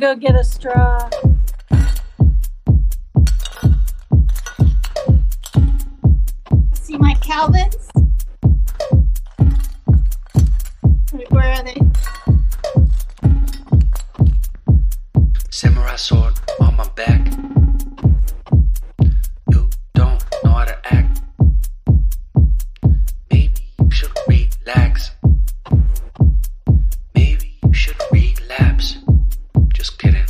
Go get a straw. See my Calvins? Where are they? Samurai sword on my back. You don't know how to act. Maybe you should relax. Maybe you should relapse. Just kidding.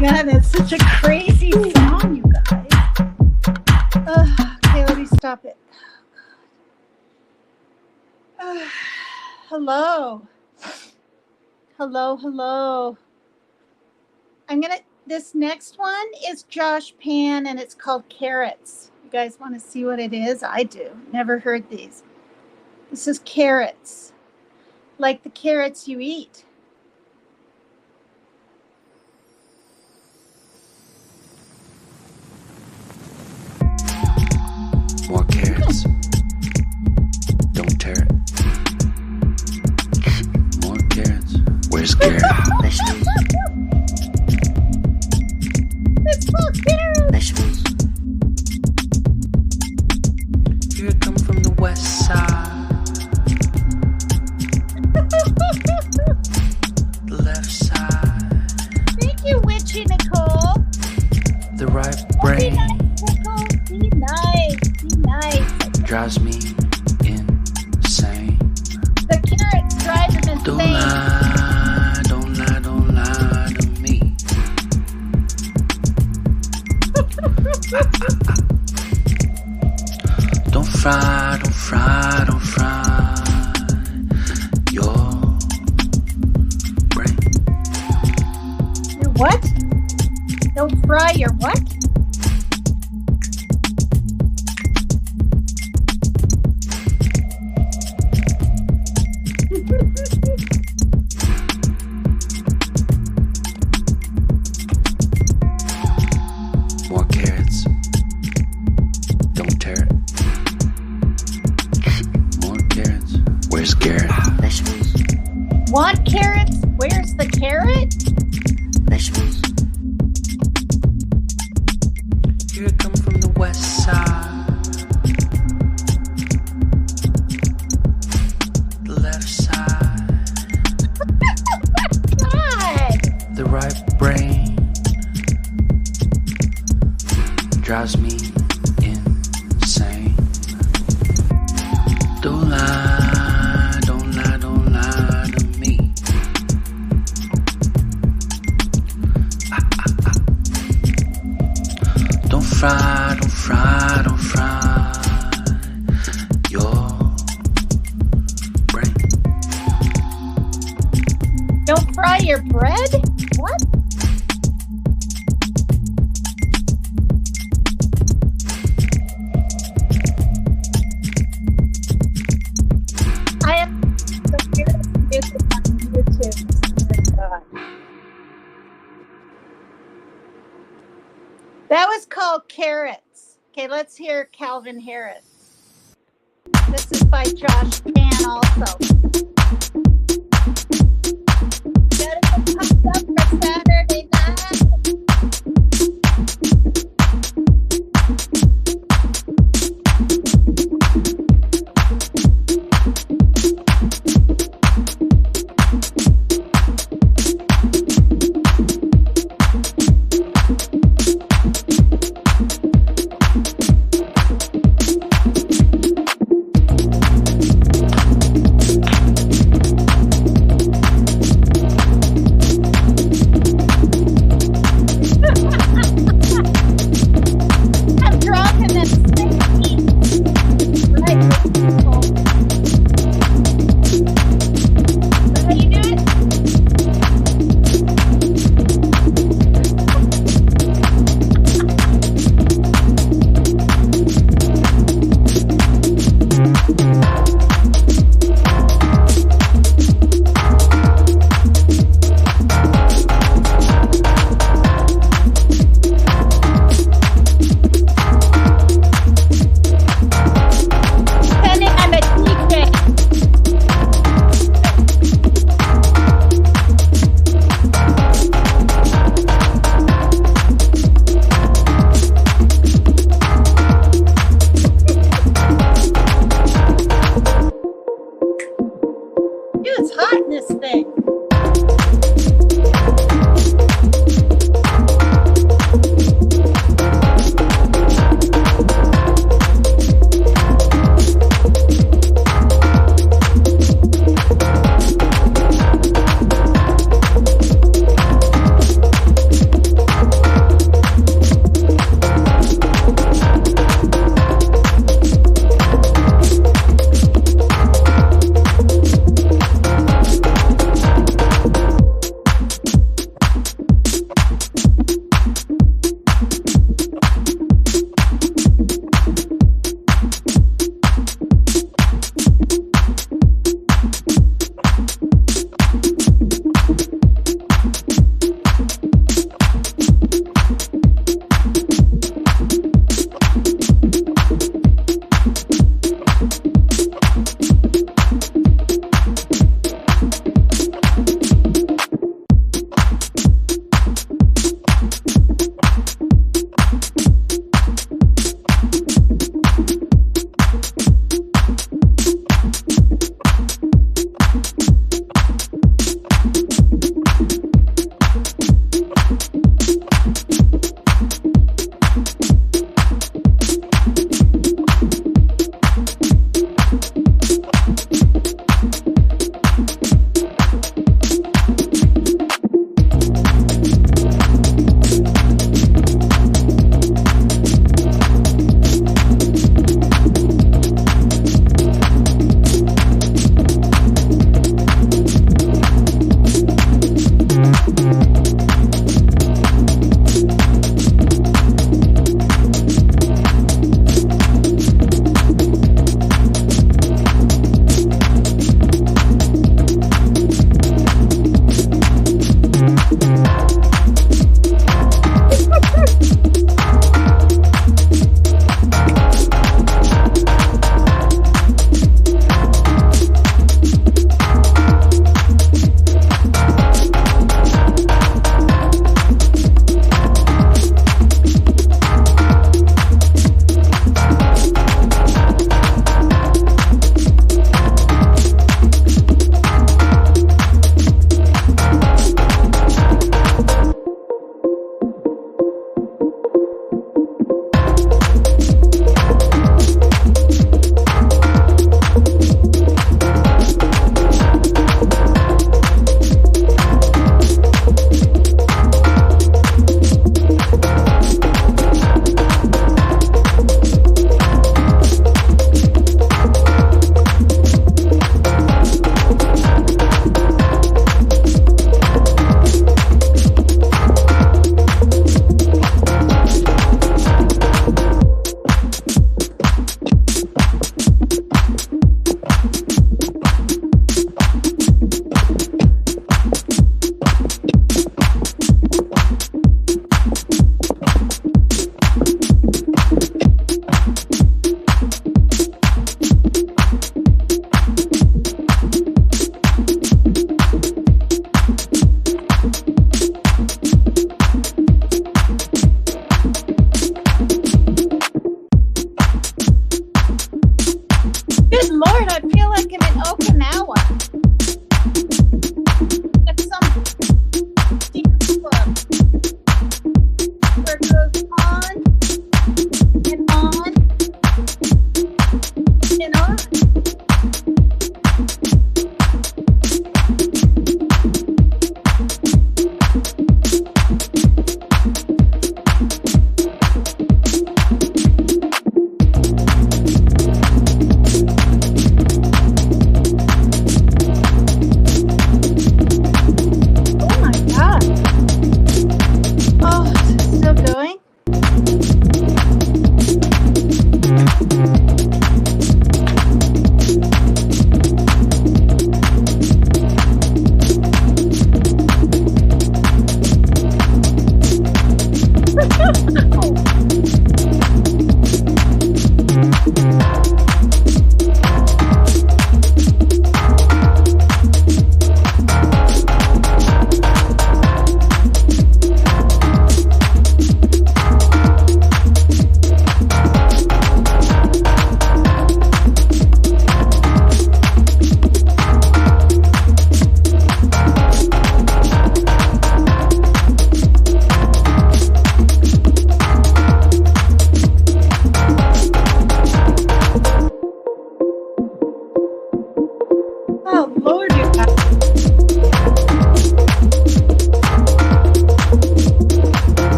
God, that's such a crazy song, you guys. Okay, let me stop it. Hello. Hello. This next one is Josh Pan, and it's called Carrots. You guys want to see what it is? I do. Never heard these. This is carrots, like the carrots you eat. More carrots. Don't tear it. More carrots. Where's Garrett? Vegetables. It's called carrots. Vegetables. Here it come from the west side. The left side. Thank you, Witchy Nicole. The right Be brain nice, Nicole. Be nice. drives me insane. The carrots drive them Don't insane. lie to me. Don't fry your brain. Your what? Don't fry your what? More carrots. Don't tear it. More carrots. Where's Garrett? Vegetables. Want carrots? Where's the carrot? Vegetables. Here it come from the west side. The left side. God. The right brain drives me insane. Don't lie to me. Don't fry your brain. Don't fry your bread? What? I have the weirdest music on YouTube. Oh, God. That was called Carrots. Okay, let's hear Calvin Harris. This is by Josh Pan also. Gotta get pumped up for Saturday night.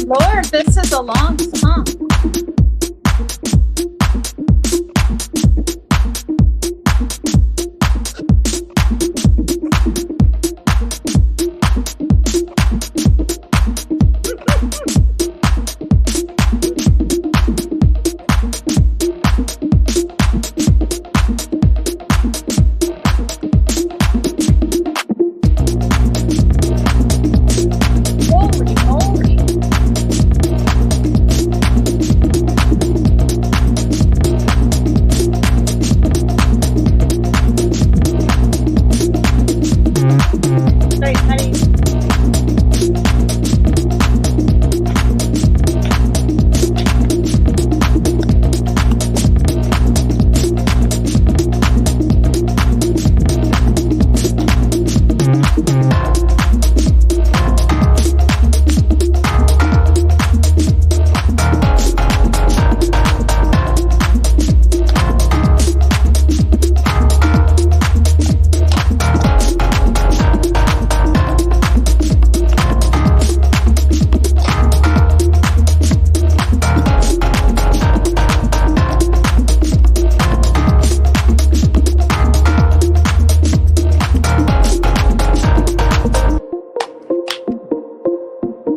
Lord, this is a long song. Holy moly. Right, honey.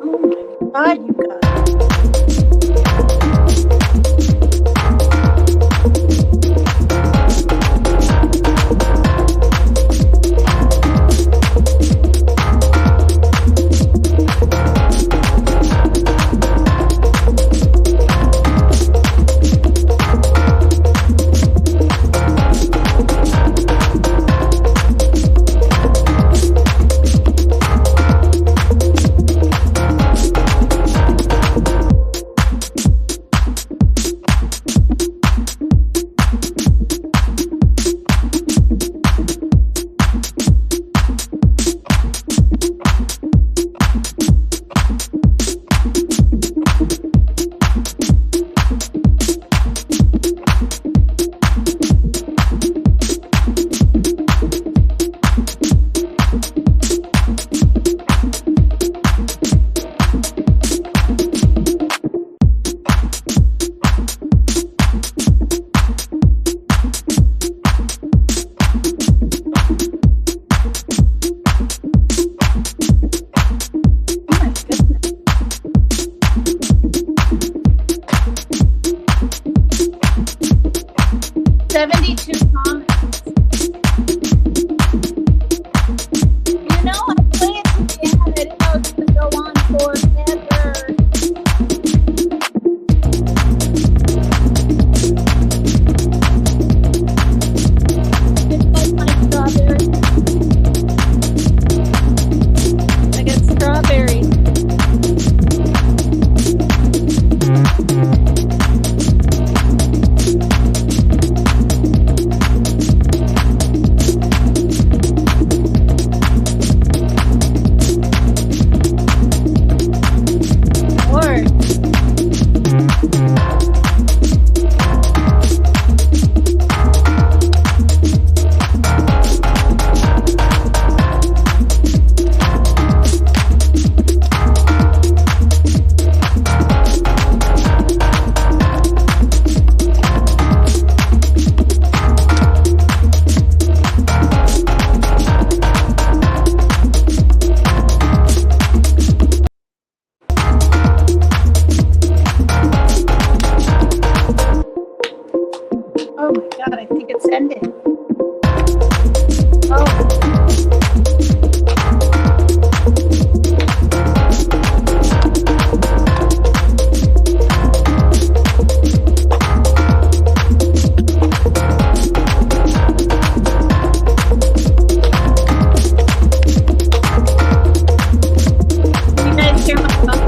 Oh my God, you guys. Oh my goodness. 72 comments. You know, I play it to the end. I didn't know it was going to go on forever. It's like my strawberry. I got strawberries. Lord. Oh my God, I think it's ending. Oh. Can you guys hear my phone?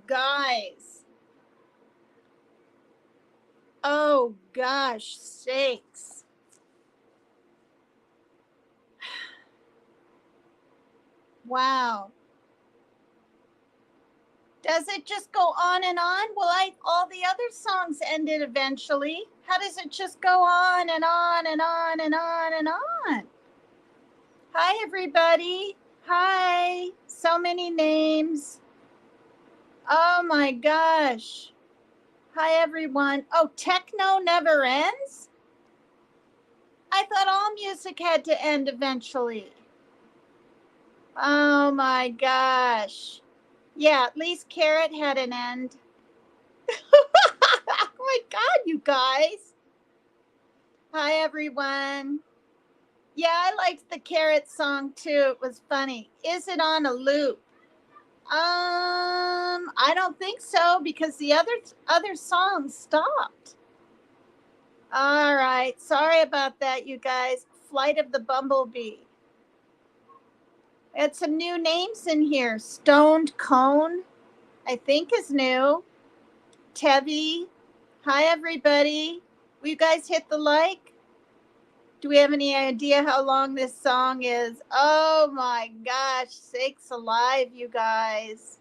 guys. Oh, gosh sakes. Wow. Does it just go on and on? Well, all the other songs ended eventually. How does it just go on and on and on and on and on? Hi, everybody. Hi. So many names. Oh, my gosh. Hi, everyone. Oh, techno never ends? I thought all music had to end eventually. Oh, my gosh. Yeah, at least Carrot had an end. Oh my God, you guys. Hi, everyone. Yeah, I liked the Carrot song too. It was funny. Is it on a loop? I don't think so because the other songs stopped. All right. Sorry about that, you guys. Flight of the Bumblebee. We had some new names in here. Stoned Cone, I think is new. Tevi. Hi, everybody. Will you guys hit the like? Do we have any idea how long this song is? Oh my gosh, sakes alive, you guys.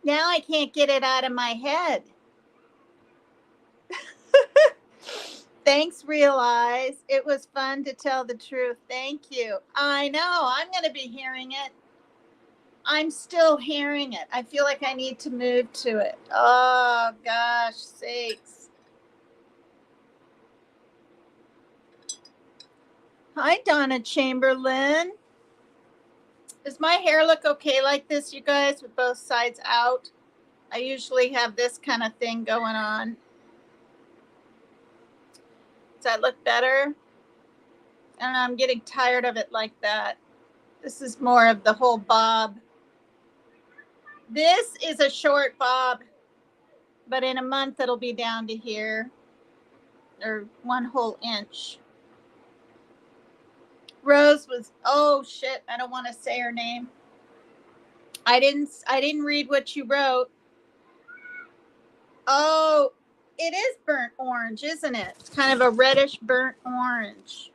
Now I can't get it out of my head. Thanks, Realize. It was fun to tell the truth. Thank you. I know, I'm going to be hearing it. I'm still hearing it. I feel like I need to move to it. Oh gosh, sakes. Hi, Donna Chamberlain. Does my hair look okay like this, you guys, with both sides out? I usually have this kind of thing going on. Does that look better? I don't know, I'm getting tired of it like that. This is more of the whole bob. This is a short bob, but in a month it'll be down to here, or 1 whole inch. Rose was, oh shit, I don't want to say her name. I didn't read what you wrote. Oh, it is burnt orange, isn't it? It's kind of a reddish burnt orange.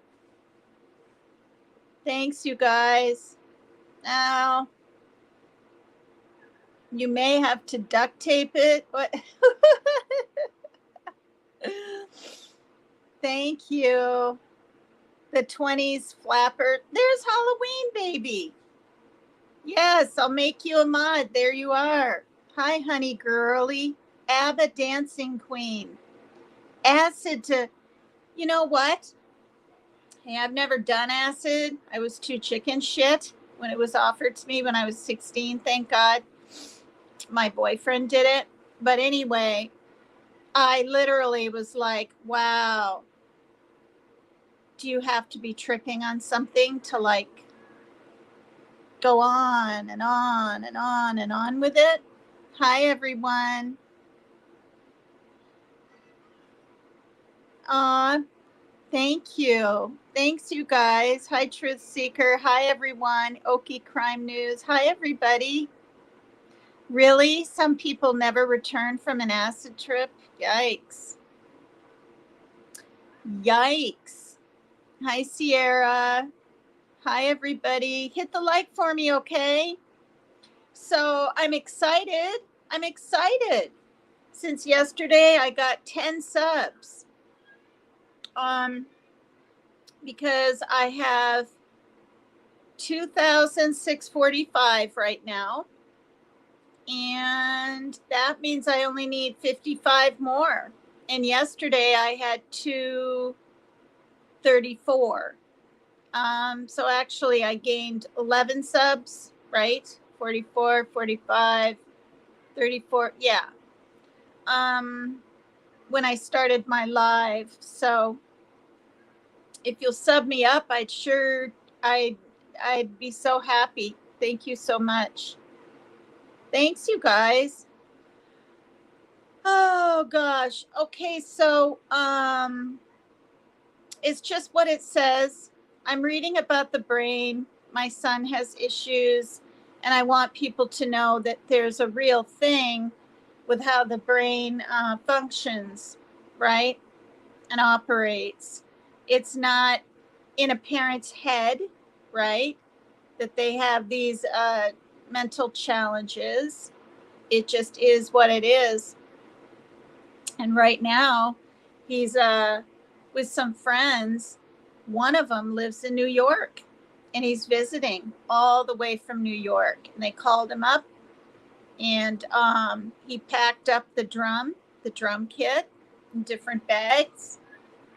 Thanks, you guys. Now, you may have to duct tape it. What? Thank you. The 20s flapper. There's Halloween, baby. Yes, I'll make you a mod. There you are. Hi, honey girly. ABBA dancing queen. Acid to, you know what? Hey, I've never done acid. I was too chicken shit when it was offered to me when I was 16. Thank God my boyfriend did it. But anyway, I literally was like, wow, do you have to be tripping on something to like go on and on and on and on with it? Hi, everyone. Thank you. Thanks, you guys. Hi, Truth Seeker. Hi, everyone. Okie Crime News. Hi, everybody. Really? Some people never return from an acid trip? Yikes. Yikes. Hi, Sierra. Hi, everybody. Hit the like for me, okay? So I'm excited. I'm excited. Since yesterday, I got 10 subs. Because I have 2,645 right now. And that means I only need 55 more. And yesterday I had 234. So actually I gained 11 subs, right? 44, 45, 34. Yeah. When I started my live. So if you'll sub me up, I'd be so happy. Thank you so much. Thanks, you guys. Oh gosh. Okay, so it's just what it says. I'm reading about the brain. My son has issues And I want people to know that there's a real thing with how the brain functions, right? And operates. It's not in a parent's head, right? That they have these mental challenges. It just is what it is. And right now, he's with some friends. One of them lives in New York, and he's visiting all the way from New York. And they called him up, and he packed up the drum kit in different bags.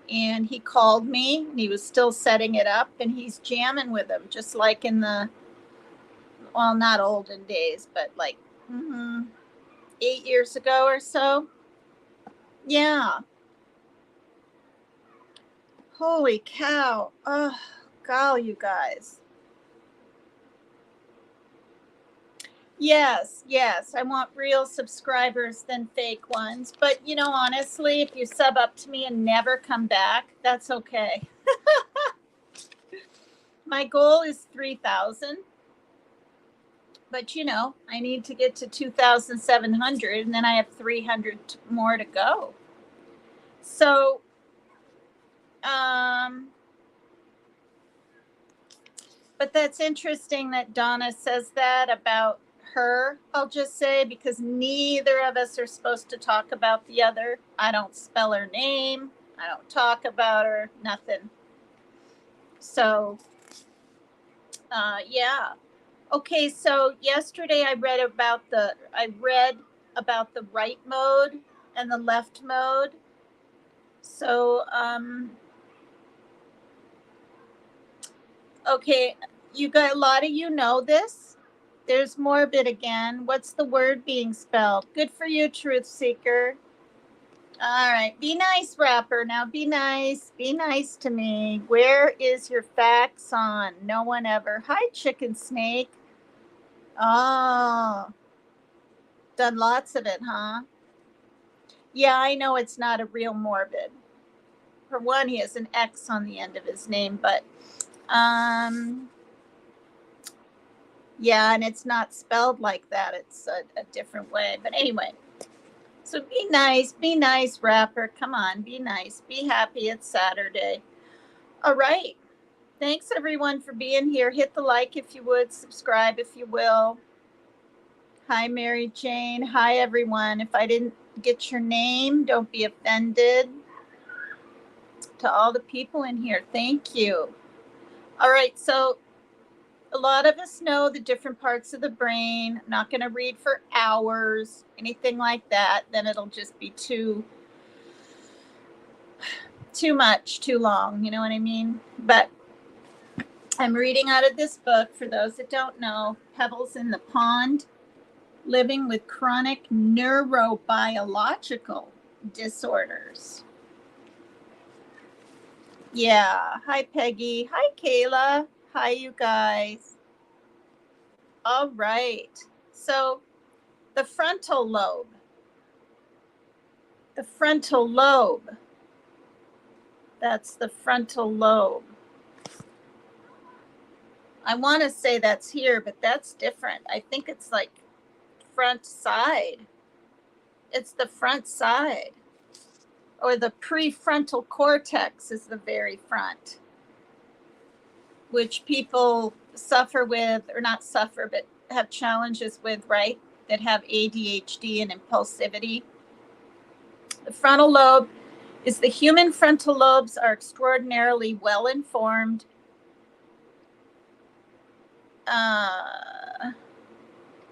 And he called me, and he was still setting it up, and he's jamming with them, just like in the, well, not olden days, but like 8 years ago or so. Yeah. Holy cow. Oh, golly, you guys. Yes. I want real subscribers than fake ones. But, honestly, if you sub up to me and never come back, that's okay. My goal is 3,000. But, I need to get to 2,700, and then I have 300 more to go. So, but that's interesting that Donna says that about her, I'll just say, because neither of us are supposed to talk about the other. I don't spell her name. I don't talk about her, nothing. So, yeah. Okay, so yesterday I read about the right mode and the left mode. So, okay, you got a lot of you know this. There's morbid again. What's the word being spelled? Good for you, truth seeker. All right, be nice, rapper. Now be nice. Be nice to me. Where is your fax on? No one ever. Hi, chicken snake. Oh, done lots of it, huh? Yeah, I know it's not a real morbid. For one, he has an X on the end of his name, but yeah, and it's not spelled like that. It's a different way. But anyway, so be nice, rapper. Come on, be nice. Be happy. It's Saturday. All right. Thanks, everyone, for being here. Hit the like if you would. Subscribe if you will. Hi, Mary Jane. Hi, everyone. If I didn't get your name, don't be offended. To all the people in here, thank you. All right, so a lot of us know the different parts of the brain. I'm not going to read for hours, anything like that. Then it'll just be too much, too long. You know what I mean? But I'm reading out of this book, for those that don't know, Pebbles in the Pond, Living with Chronic Neurobiological Disorders. Yeah. Hi, Peggy. Hi, Kayla. Hi, you guys. All right. So the frontal lobe. The frontal lobe. That's the frontal lobe. I want to say that's here, but that's different. I think it's like front side. It's the front side. Or the prefrontal cortex is the very front, which people suffer with, or not suffer, but have challenges with, right? That have ADHD and impulsivity. The frontal lobe is the human frontal lobes are extraordinarily well informed.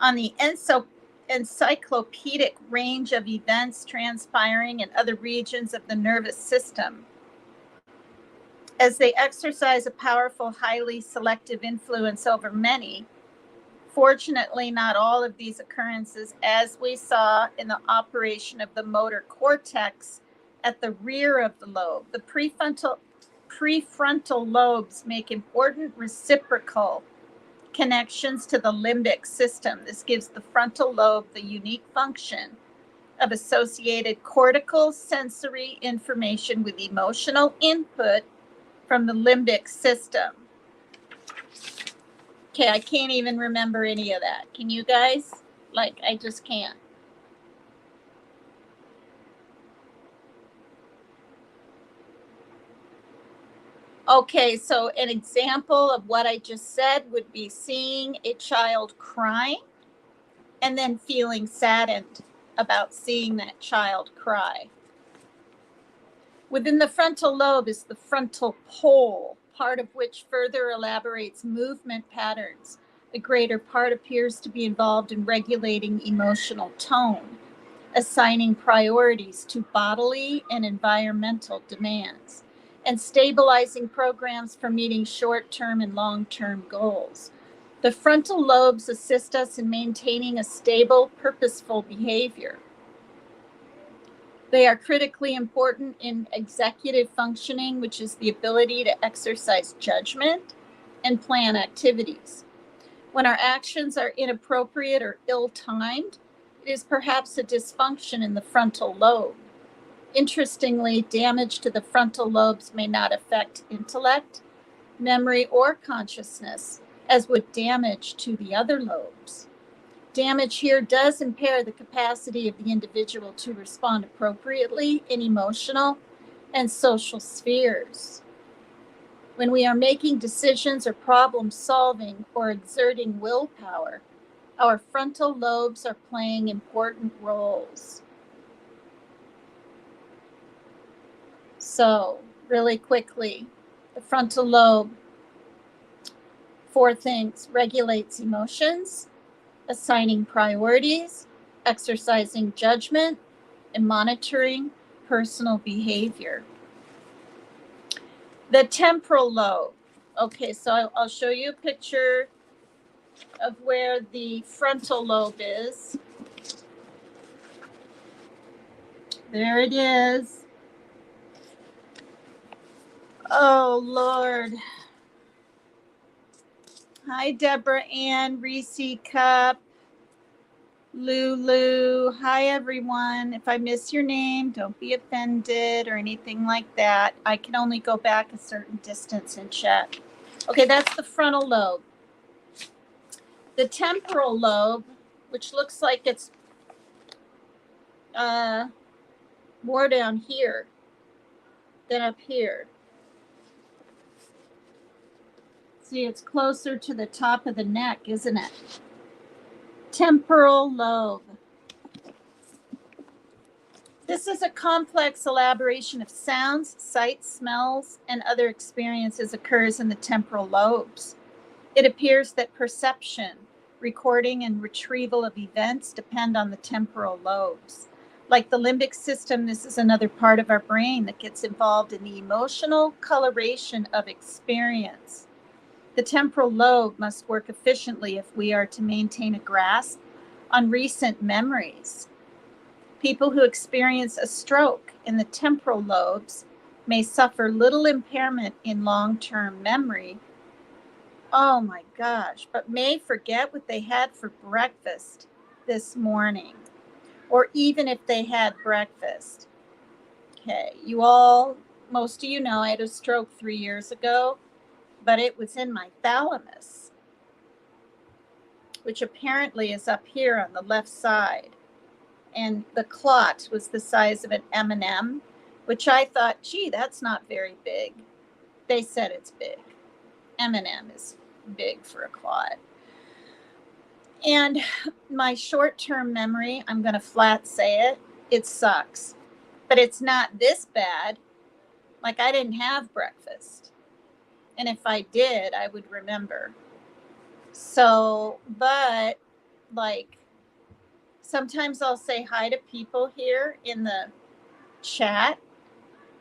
On the encyclopedic range of events transpiring in other regions of the nervous system, as they exercise a powerful, highly selective influence over many. Fortunately, not all of these occurrences, as we saw in the operation of the motor cortex at the rear of the lobe. The prefrontal lobes make important reciprocal connections to the limbic system. This gives the frontal lobe the unique function of associated cortical sensory information with emotional input from the limbic system. Okay, I can't even remember any of that. Can you guys? Like, I just can't. Okay, so an example of what I just said would be seeing a child crying and then feeling saddened about seeing that child cry. Within the frontal lobe is the frontal pole, part of which further elaborates movement patterns. The greater part appears to be involved in regulating emotional tone, assigning priorities to bodily and environmental demands, and stabilizing programs for meeting short-term and long-term goals. The frontal lobes assist us in maintaining a stable, purposeful behavior. They are critically important in executive functioning, which is the ability to exercise judgment and plan activities. When our actions are inappropriate or ill-timed, it is perhaps a dysfunction in the frontal lobe. Interestingly, damage to the frontal lobes may not affect intellect, memory, or consciousness, as would damage to the other lobes. Damage here does impair the capacity of the individual to respond appropriately in emotional and social spheres. When we are making decisions or problem solving or exerting willpower, our frontal lobes are playing important roles. So, really quickly, the frontal lobe, 4 things: regulates emotions, assigning priorities, exercising judgment, and monitoring personal behavior. The temporal lobe. Okay, so I'll show you a picture of where the frontal lobe is. There it is. Oh, Lord. Hi, Deborah Ann, Reese Cup, Lulu. Hi, everyone. If I miss your name, don't be offended or anything like that. I can only go back a certain distance in chat. Okay, that's the frontal lobe. The temporal lobe, which looks like it's more down here than up here. See, it's closer to the top of the neck, isn't it? Temporal lobe. This is a complex elaboration of sounds, sights, smells, and other experiences occurs in the temporal lobes. It appears that perception, recording, and retrieval of events depend on the temporal lobes. Like the limbic system, this is another part of our brain that gets involved in the emotional coloration of experience. The temporal lobe must work efficiently if we are to maintain a grasp on recent memories. People who experience a stroke in the temporal lobes may suffer little impairment in long-term memory. Oh my gosh, but may forget what they had for breakfast this morning, or even if they had breakfast. Okay, most of you know I had a stroke 3 years ago, but it was in my thalamus, which apparently is up here on the left side. And the clot was the size of an M&M, which I thought, gee, that's not very big. They said it's big. M&M is big for a clot. And my short-term memory, I'm going to flat say it sucks. But it's not this bad. Like, I didn't have breakfast. And if I did, I would remember. So, but like, sometimes I'll say hi to people here in the chat,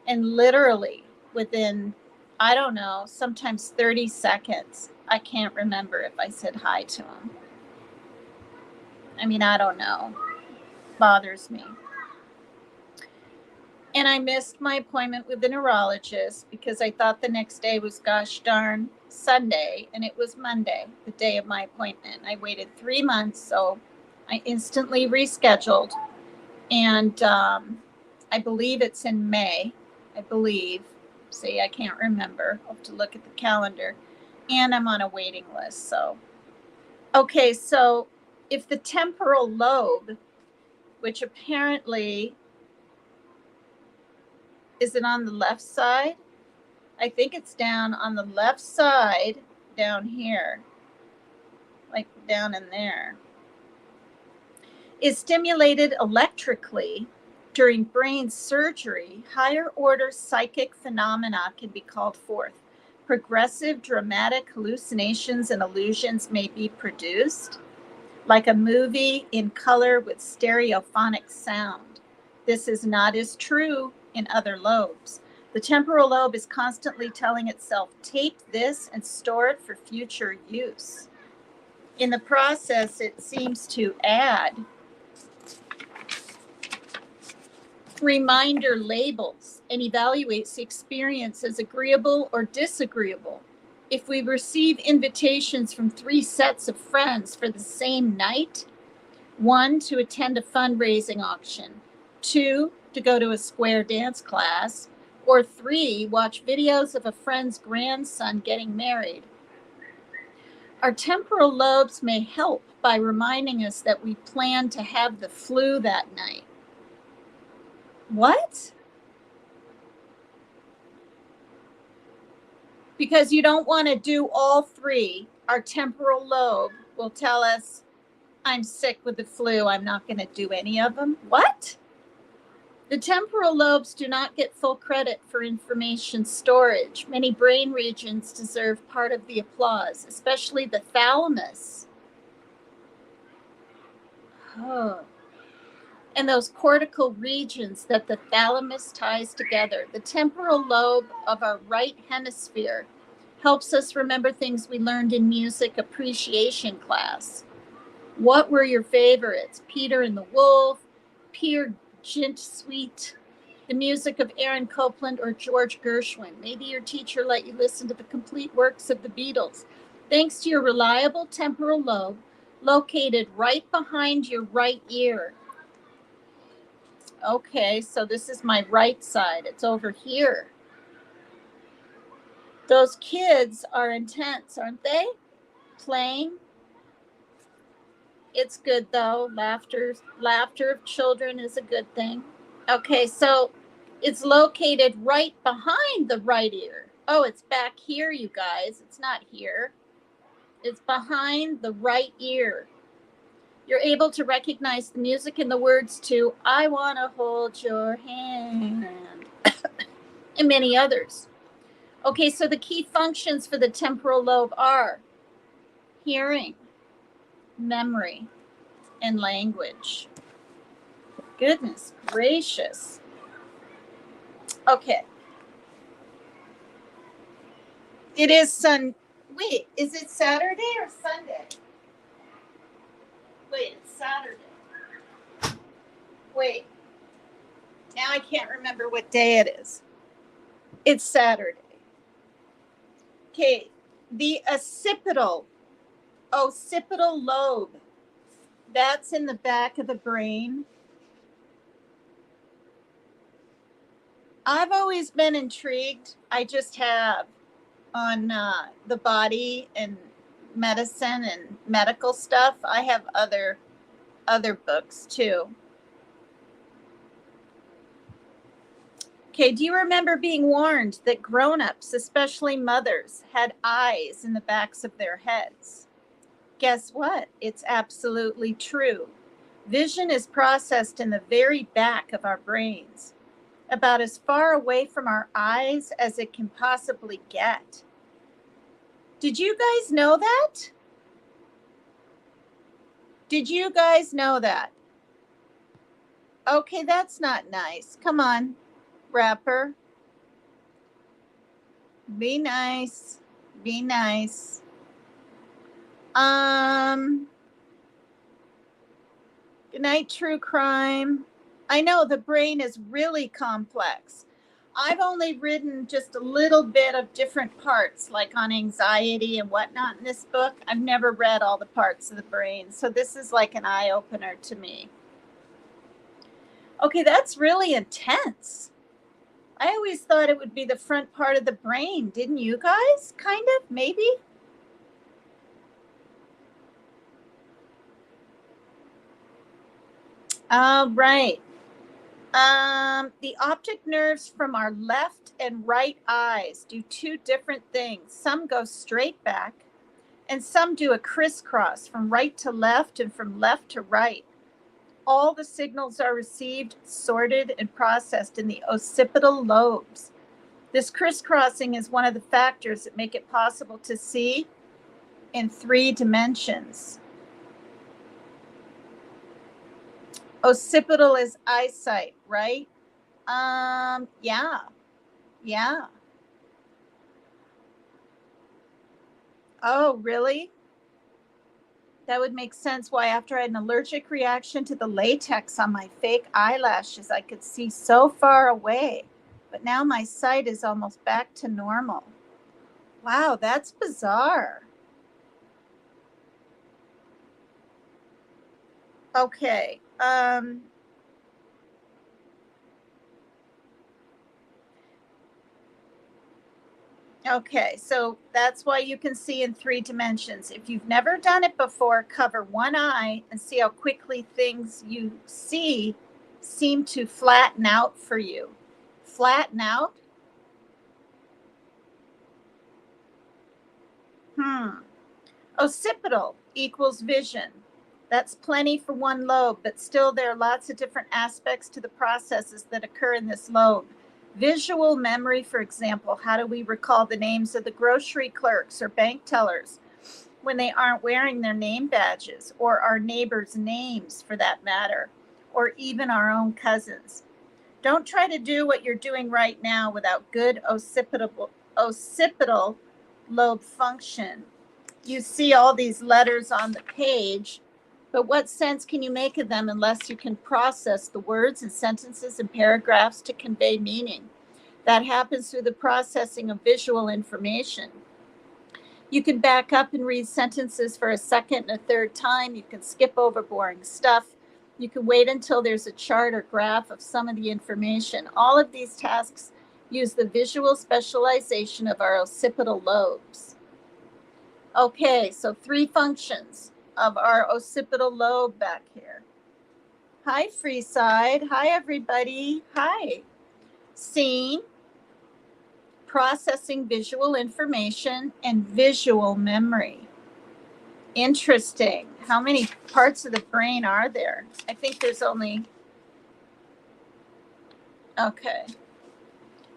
and literally within, I don't know, sometimes 30 seconds, I can't remember if I said hi to them. I mean, I don't know. Bothers me. And I missed my appointment with the neurologist because I thought the next day was gosh darn Sunday, and it was Monday, the day of my appointment. I waited 3 months, so I instantly rescheduled. And I believe it's in May. I believe. See, I can't remember. I'll have to look at the calendar. And I'm on a waiting list, so. Okay, so if the temporal lobe, which apparently, is it on the left side? I think it's down on the left side, down here, like down in there, is stimulated electrically during brain surgery, higher order psychic phenomena can be called forth. Progressive dramatic hallucinations and illusions may be produced, like a movie in color with stereophonic sound. This is not as true in other lobes. The temporal lobe is constantly telling itself, tape this and store it for future use. In the process, it seems to add reminder labels and evaluates the experience as agreeable or disagreeable. If we receive invitations from 3 sets of friends for the same night, 1 to attend a fundraising auction, 2 to go to a square dance class, or 3 watch videos of a friend's grandson getting married, our temporal lobes may help by reminding us that we plan to have the flu that night. What? Because you don't want to do all 3. Our temporal lobe will tell us, I'm sick with the flu. I'm not going to do any of them. What? The temporal lobes do not get full credit for information storage. Many brain regions deserve part of the applause, especially the thalamus. Oh. And those cortical regions that the thalamus ties together. The temporal lobe of our right hemisphere helps us remember things we learned in music appreciation class. What were your favorites? Peter and the Wolf, Peer Gynt Suite, the music of Aaron Copland or George Gershwin. Maybe your teacher let you listen to the complete works of the Beatles. Thanks to your reliable temporal lobe, located right behind your right ear. Okay, so this is my right side. It's over here. Those kids are intense, aren't they? Playing. It's good though. Laughter of children is a good thing. Okay, so it's located right behind the right ear. Oh, it's back here, you guys. It's not here. It's behind the right ear. You're able to recognize the music and the words to I Want to Hold Your Hand and many others. Okay, so the key functions for the temporal lobe are hearing, memory, and language. Goodness gracious. Okay. It is wait, is it Saturday or Sunday? Wait, it's Saturday. Wait. Now I can't remember what day it is. It's Saturday. Okay, the occipital lobe. That's in the back of the brain. I've always been intrigued. I just have on the body and medicine and medical stuff. I have other books too. Okay, do you remember being warned that grown-ups, especially mothers, had eyes in the backs of their heads? Guess what? It's absolutely true. Vision is processed in the very back of our brains, about as far away from our eyes as it can possibly get. Did you guys know that? Did you guys know that? Okay, that's not nice. Come on, rapper. Be nice. Be nice. Good night, true crime. I know the brain is really complex. I've only written just a little bit of different parts, like on anxiety and whatnot in this book. I've never read all the parts of the brain, so this is like an eye-opener to me. Okay, that's really intense. I always thought it would be the front part of the brain, didn't you guys? Kind of, maybe? All right. The optic nerves from our left and right eyes do two different things. Some go straight back, and some do a crisscross from right to left and from left to right. All the signals are received, sorted, and processed in the occipital lobes. This crisscrossing is one of the factors that make it possible to see in 3 dimensions. Occipital is eyesight, right? Yeah. Oh, really? That would make sense why after I had an allergic reaction to the latex on my fake eyelashes, I could see so far away. But now my sight is almost back to normal. Wow, that's bizarre. Okay. Okay, so that's why you can see in 3 dimensions. If you've never done it before, cover one eye and see how quickly things you see seem to flatten out for you. Flatten out? Occipital equals vision. That's plenty for one lobe, but still there are lots of different aspects to the processes that occur in this lobe. Visual memory, for example, how do we recall the names of the grocery clerks or bank tellers when they aren't wearing their name badges, or our neighbors' names for that matter, or even our own cousins? Don't try to do what you're doing right now without good occipital lobe function. You see all these letters on the page, but what sense can you make of them unless you can process the words and sentences and paragraphs to convey meaning? That happens through the processing of visual information. You can back up and read sentences for a second and a third time. You can skip over boring stuff. You can wait until there's a chart or graph of some of the information. All of these tasks use the visual specialization of our occipital lobes. Okay, so 3 functions of our occipital lobe back here. Hi, Freeside. Hi, everybody. Hi. Seeing, processing visual information, and visual memory. Interesting. How many parts of the brain are there? I think there's only... Okay.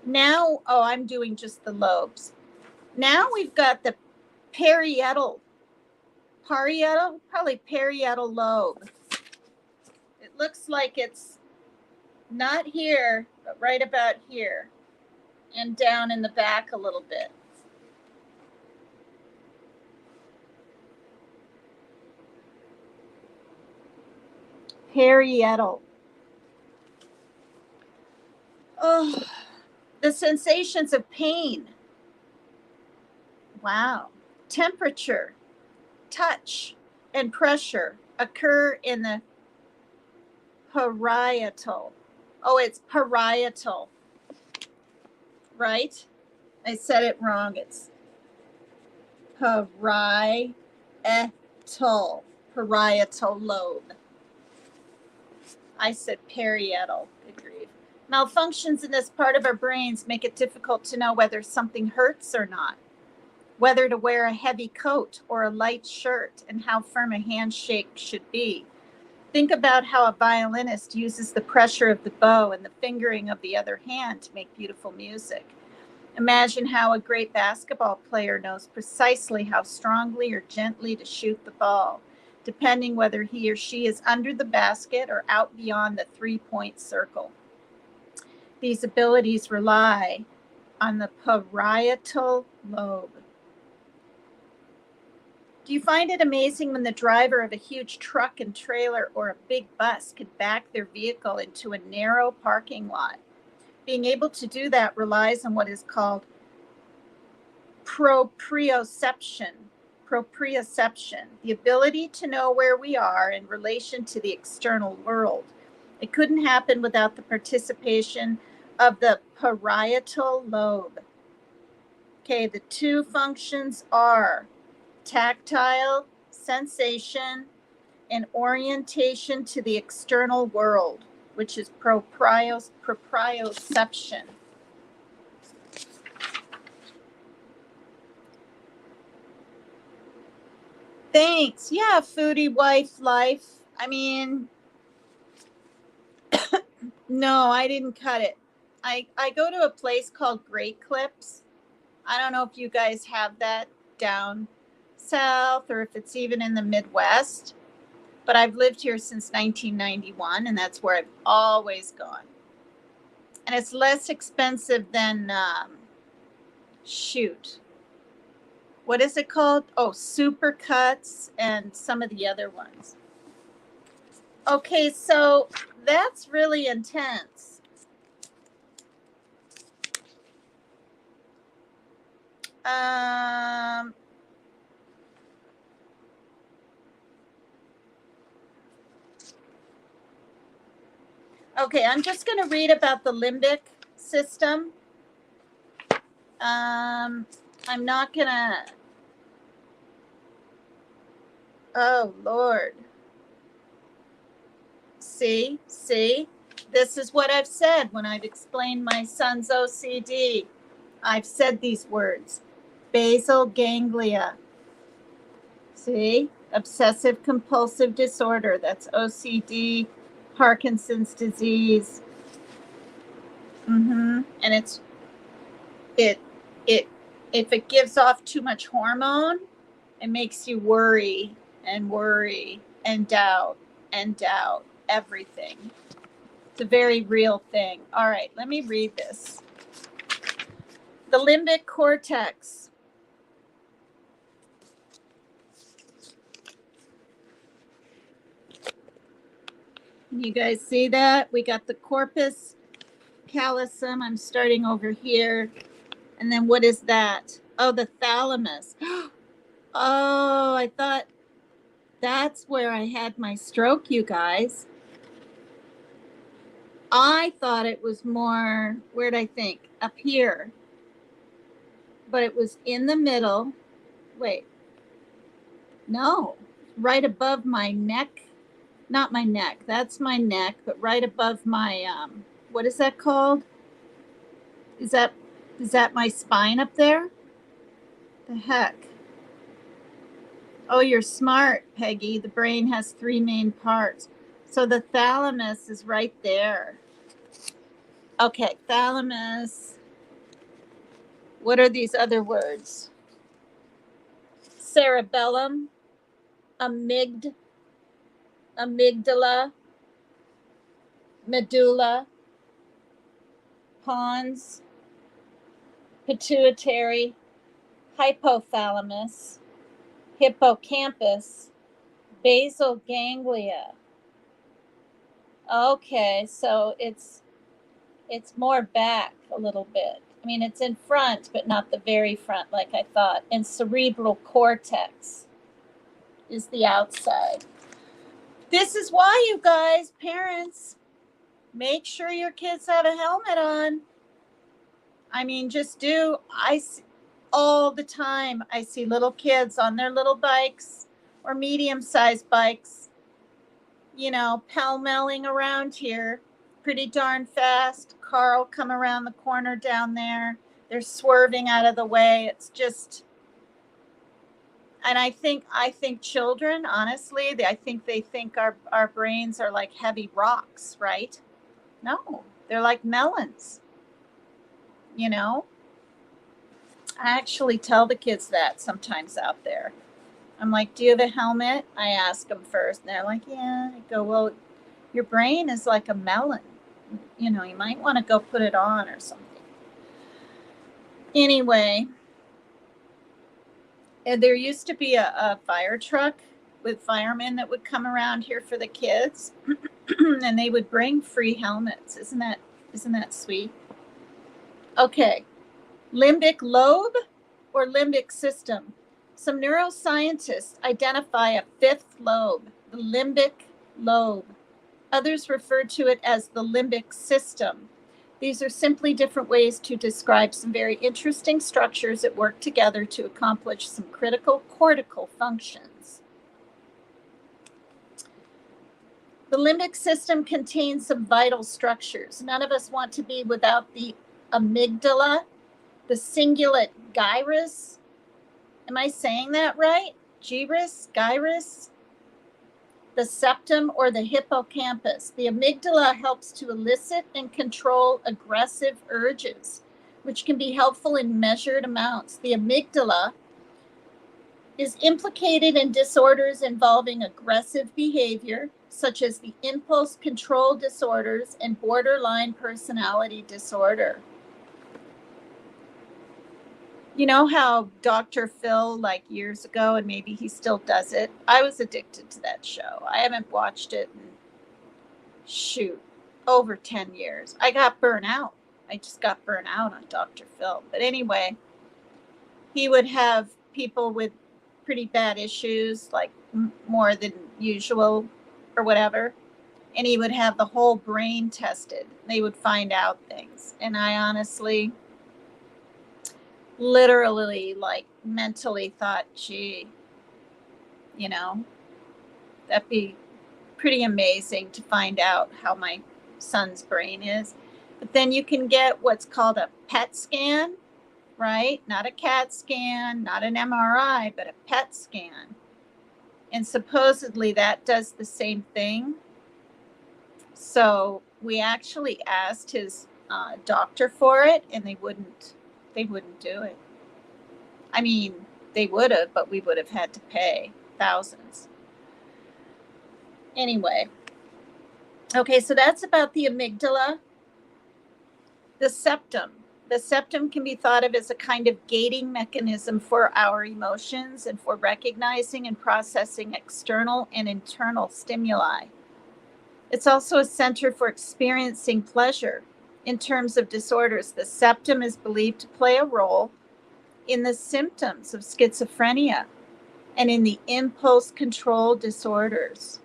Now, I'm doing just the lobes. Now we've got the parietal lobe. It looks like it's not here, but right about here and down in the back a little bit. Parietal. Oh, the sensations of pain. Wow. Temperature, touch, and pressure occur in the parietal. Oh, it's parietal, right? I said it wrong. It's parietal lobe. I said parietal. Good grief. Malfunctions in this part of our brains make it difficult to know whether something hurts or not, whether to wear a heavy coat or a light shirt, and how firm a handshake should be. Think about how a violinist uses the pressure of the bow and the fingering of the other hand to make beautiful music. Imagine how a great basketball player knows precisely how strongly or gently to shoot the ball, depending whether he or she is under the basket or out beyond the 3-point circle. These abilities rely on the parietal lobe. Do you find it amazing when the driver of a huge truck and trailer or a big bus could back their vehicle into a narrow parking lot? Being able to do that relies on what is called proprioception, the ability to know where we are in relation to the external world. It couldn't happen without the participation of the parietal lobe. Okay, the 2 functions are tactile sensation and orientation to the external world, which is proprioception. Thanks. Yeah, foodie wife life. I mean, no, I didn't cut it. I go to a place called Great Clips. I don't know if you guys have that down south or if it's even in the Midwest, but I've lived here since 1991, and that's where I've always gone. And it's less expensive than, what is it called? Oh, Supercuts and some of the other ones. Okay, so that's really intense. Okay, I'm just going to read about the limbic system. I'm not going to. Oh, Lord. See? This is what I've said when I've explained my son's OCD. I've said these words. Basal ganglia. See? Obsessive compulsive disorder. That's OCD, Parkinson's disease. And if it gives off too much hormone, it makes you worry and doubt everything. It's a very real thing. All right, let me read this. The limbic cortex. You guys see that? We got the corpus callosum. I'm starting over here. And then what is that? Oh, the thalamus. Oh, I thought that's where I had my stroke, you guys. I thought it was more, where'd I think? Up here. But it was in the middle. Wait. No. Right above my neck. Not my neck. That's my neck. But right above my, what is that called? Is that my spine up there? The heck? Oh, you're smart, Peggy. The brain has 3 main parts. So the thalamus is right there. Okay, thalamus. What are these other words? Cerebellum, amygdala, medulla, pons, pituitary, hypothalamus, hippocampus, basal ganglia. Okay, so it's more back a little bit. I mean, it's in front, but not the very front like I thought. And cerebral cortex is the outside. This is why, you guys, parents, make sure your kids have a helmet on. I mean, just do. I see all the time. I see little kids on their little bikes or medium-sized bikes, you know, pell-melling around here pretty darn fast. Car will come around the corner down there. They're swerving out of the way. It's just, and I think children, honestly, I think they think our brains are like heavy rocks, right? No, they're like melons, you know? I actually tell the kids that sometimes out there. I'm like, do you have a helmet? I ask them first. And they're like, yeah. I go, well, your brain is like a melon. You know, you might want to go put it on or something. Anyway, and there used to be a fire truck with firemen that would come around here for the kids. And they would bring free helmets. Isn't that sweet? Okay. Limbic lobe or limbic system. Some neuroscientists identify a 5th lobe, the limbic lobe. Others refer to it as the limbic system. These are simply different ways to describe some very interesting structures that work together to accomplish some critical cortical functions. The limbic system contains some vital structures. None of us want to be without the amygdala, the cingulate gyrus. Am I saying that right? Gyrus, the septum, or the hippocampus. The amygdala helps to elicit and control aggressive urges, which can be helpful in measured amounts. The amygdala is implicated in disorders involving aggressive behavior, such as the impulse control disorders and borderline personality disorder. You know how Dr. Phil, like years ago, and maybe he still does it? I was addicted to that show. I haven't watched it in, over 10 years. I got burnt out. I just got burnt out on Dr. Phil. But anyway, he would have people with pretty bad issues, like more than usual or whatever. And he would have the whole brain tested. They would find out things. And I honestly, literally, like mentally thought, gee, that'd be pretty amazing to find out how my son's brain is. But then you can get what's called a PET scan, right? Not a CAT scan, not an MRI, but a PET scan. And supposedly that does the same thing. So we actually asked his doctor for it, and they wouldn't do it. I mean, they would have, but we would have had to pay thousands. Anyway, okay, so that's about the amygdala. The septum. The septum can be thought of as a kind of gating mechanism for our emotions and for recognizing and processing external and internal stimuli. It's also a center for experiencing pleasure. In terms of disorders, the septum is believed to play a role in the symptoms of schizophrenia and in the impulse control disorders.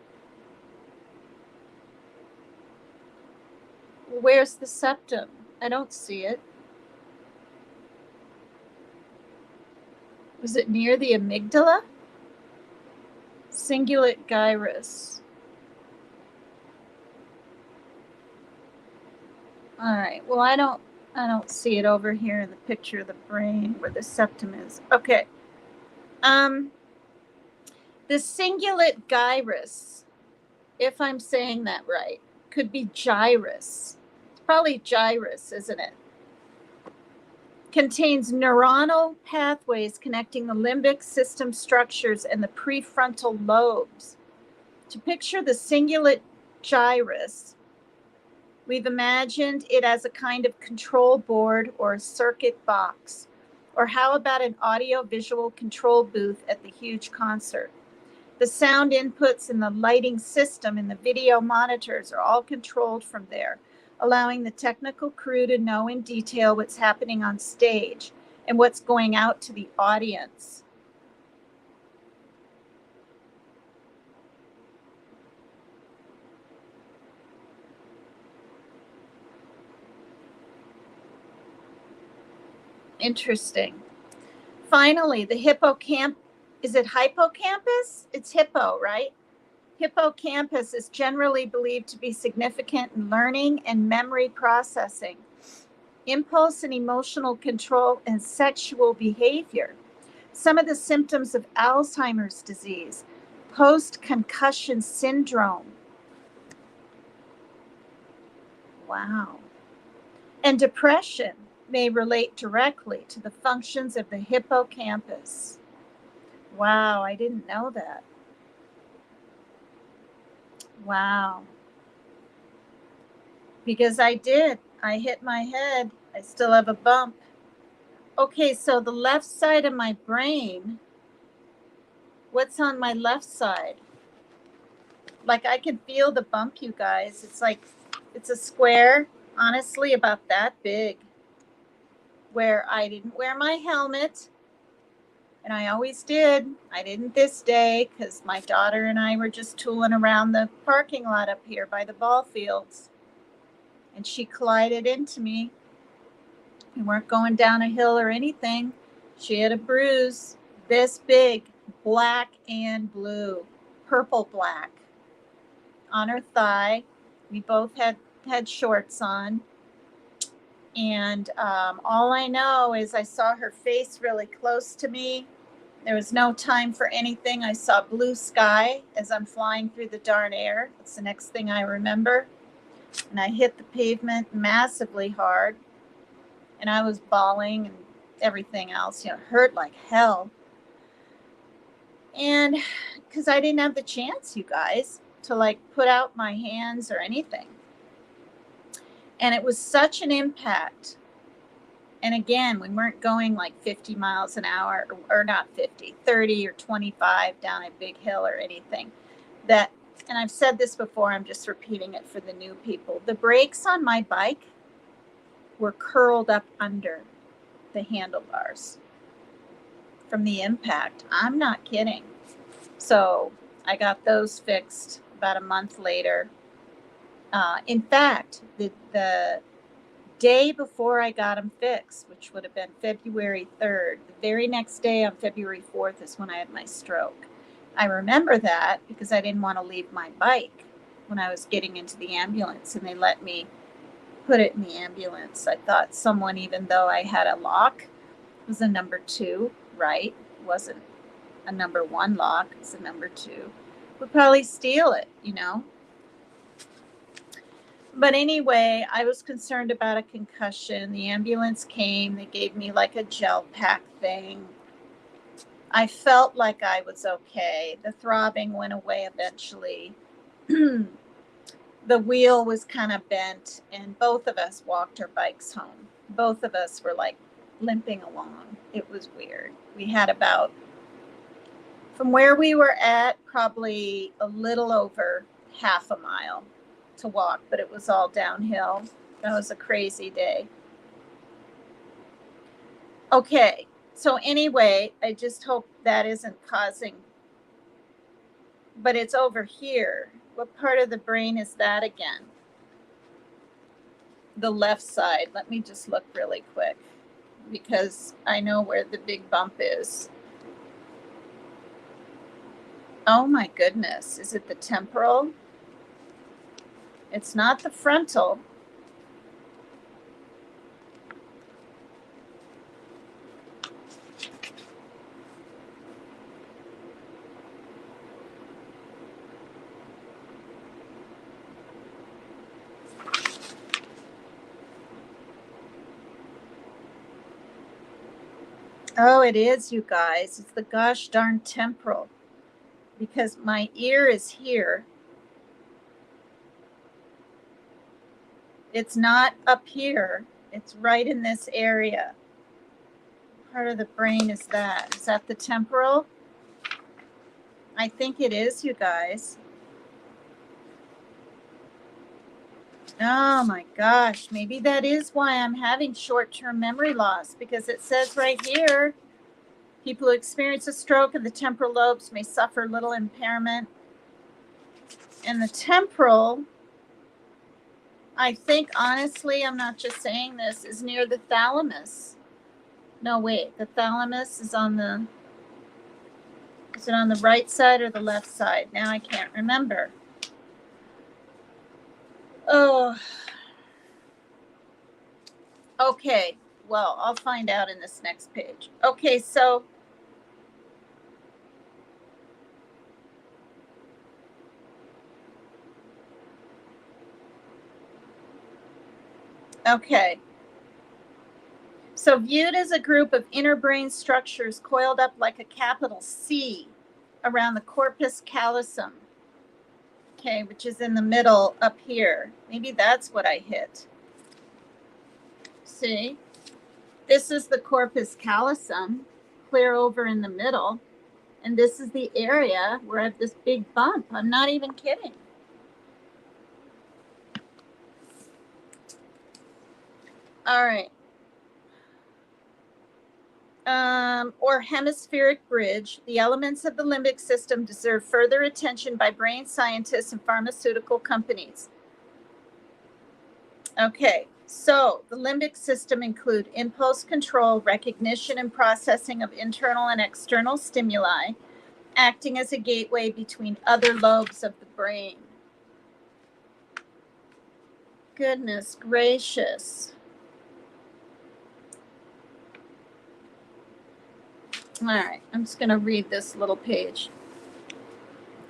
Where's the septum? I don't see it. Was it near the amygdala? Cingulate gyrus. All right. Well, I don't see it over here in the picture of the brain where the septum is. Okay. The cingulate gyrus, if I'm saying that right, could be gyrus. It's probably gyrus, isn't it? Contains neuronal pathways connecting the limbic system structures and the prefrontal lobes. To picture the cingulate gyrus, we've imagined it as a kind of control board or a circuit box. Or how about an audio-visual control booth at the huge concert? The sound inputs and the lighting system and the video monitors are all controlled from there, allowing the technical crew to know in detail what's happening on stage and what's going out to the audience. Interesting. Finally, the hippocampus. Is it hippocampus? It's hippo, right? Hippocampus is generally believed to be significant in learning and memory processing, impulse and emotional control, and sexual behavior. Some of the symptoms of Alzheimer's disease, post-concussion syndrome. Wow. And depression may relate directly to the functions of the hippocampus. Wow, I didn't know that. Wow. Because I did. I hit my head. I still have a bump. Okay, so the left side of my brain, what's on my left side? Like I can feel the bump, you guys. It's like, it's a square, honestly, about that big, where I didn't wear my helmet. And I always did. I didn't this day because my daughter and I were just tooling around the parking lot up here by the ball fields. And she collided into me. We weren't going down a hill or anything. She had a bruise this big, black and blue, purple black, on her thigh. We both had shorts on. And all I know is I saw her face really close to me. There was no time for anything. I saw blue sky as I'm flying through the darn air. That's the next thing I remember. And I hit the pavement massively hard. And I was bawling and everything else. It hurt like hell. And because I didn't have the chance, you guys, to like put out my hands or anything. And it was such an impact. And again, we weren't going like 50 miles an hour, or not 50, 30 or 25 down a big hill or anything. That, and I've said this before, I'm just repeating it for the new people. The brakes on my bike were curled up under the handlebars from the impact. I'm not kidding. So I got those fixed about a month later. In fact, the day before I got them fixed, which would have been February 3rd, the very next day on February 4th is when I had my stroke. I remember that because I didn't want to leave my bike when I was getting into the ambulance, and they let me put it in the ambulance. I thought someone, even though I had a lock, it was a number 2, right? It wasn't a number 1 lock, it's a number 2, would probably steal it, you know? But anyway, I was concerned about a concussion. The ambulance came. They gave me like a gel pack thing. I felt like I was okay. The throbbing went away eventually. The wheel was kind of bent, and both of us walked our bikes home. Both of us were like limping along. It was weird. We had about, from where we were at, probably a little over half a mile to walk, but it was all downhill. That was a crazy day. Okay, so anyway, I just hope that isn't causing, but it's over here. What part of the brain is that again? The left side. Let me just look really quick because I know where the big bump is. Oh my goodness, is it the temporal? It's not the frontal. Oh, it is, you guys. It's the gosh darn temporal, because my ear is here. It's not up here. It's right in this area. Part of the brain is that? Is that the temporal? I think it is, you guys. Oh my gosh, maybe that is why I'm having short-term memory loss, because it says right here, people who experience a stroke of the temporal lobes may suffer little impairment. And the temporal, I think, honestly, I'm not just saying this, is near the thalamus. No, wait, the thalamus is on the, is it on the right side or the left side? Now I can't remember. Oh, okay. Well, I'll find out in this next page. Okay, so okay. So viewed as a group of inner brain structures coiled up like a capital C around the corpus callosum. Okay, which is in the middle up here. Maybe that's what I hit. See? This is the corpus callosum, clear over in the middle. And this is the area where I have this big bump. I'm not even kidding. All right. Or hemispheric bridge, the elements of the limbic system deserve further attention by brain scientists and pharmaceutical companies. Okay, so the limbic system include impulse control, recognition and processing of internal and external stimuli, acting as a gateway between other lobes of the brain. Goodness gracious. All right, I'm just going to read this little page.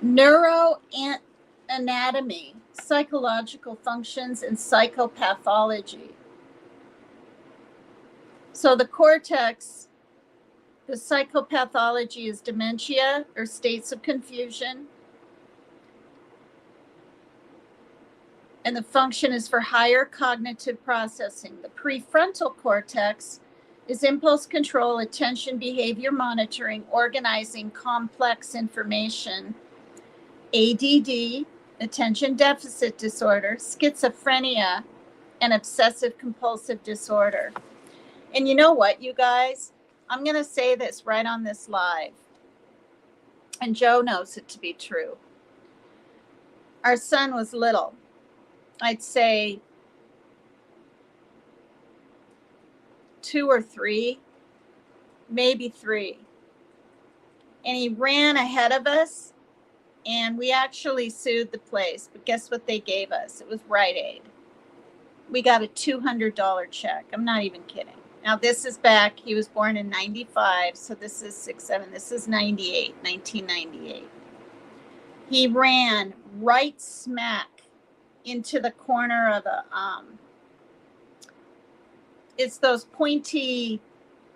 Neuroanatomy, psychological functions, and psychopathology. So the cortex, the psychopathology is dementia or states of confusion. And the function is for higher cognitive processing. The prefrontal cortex is impulse control, attention, behavior monitoring, organizing complex information. ADD, attention deficit disorder, schizophrenia, and obsessive compulsive disorder. And you know what, you guys? I'm going to say this right on this live. And Joe knows it to be true. Our son was little. I'd say 2 or 3, maybe 3. And he ran ahead of us, and we actually sued the place. But guess what they gave us? It was Rite Aid. We got a $200 check. I'm not even kidding. Now, this is back, he was born in 95, so this is 6, 7, this is 1998. He ran right smack into the corner of a, it's those pointy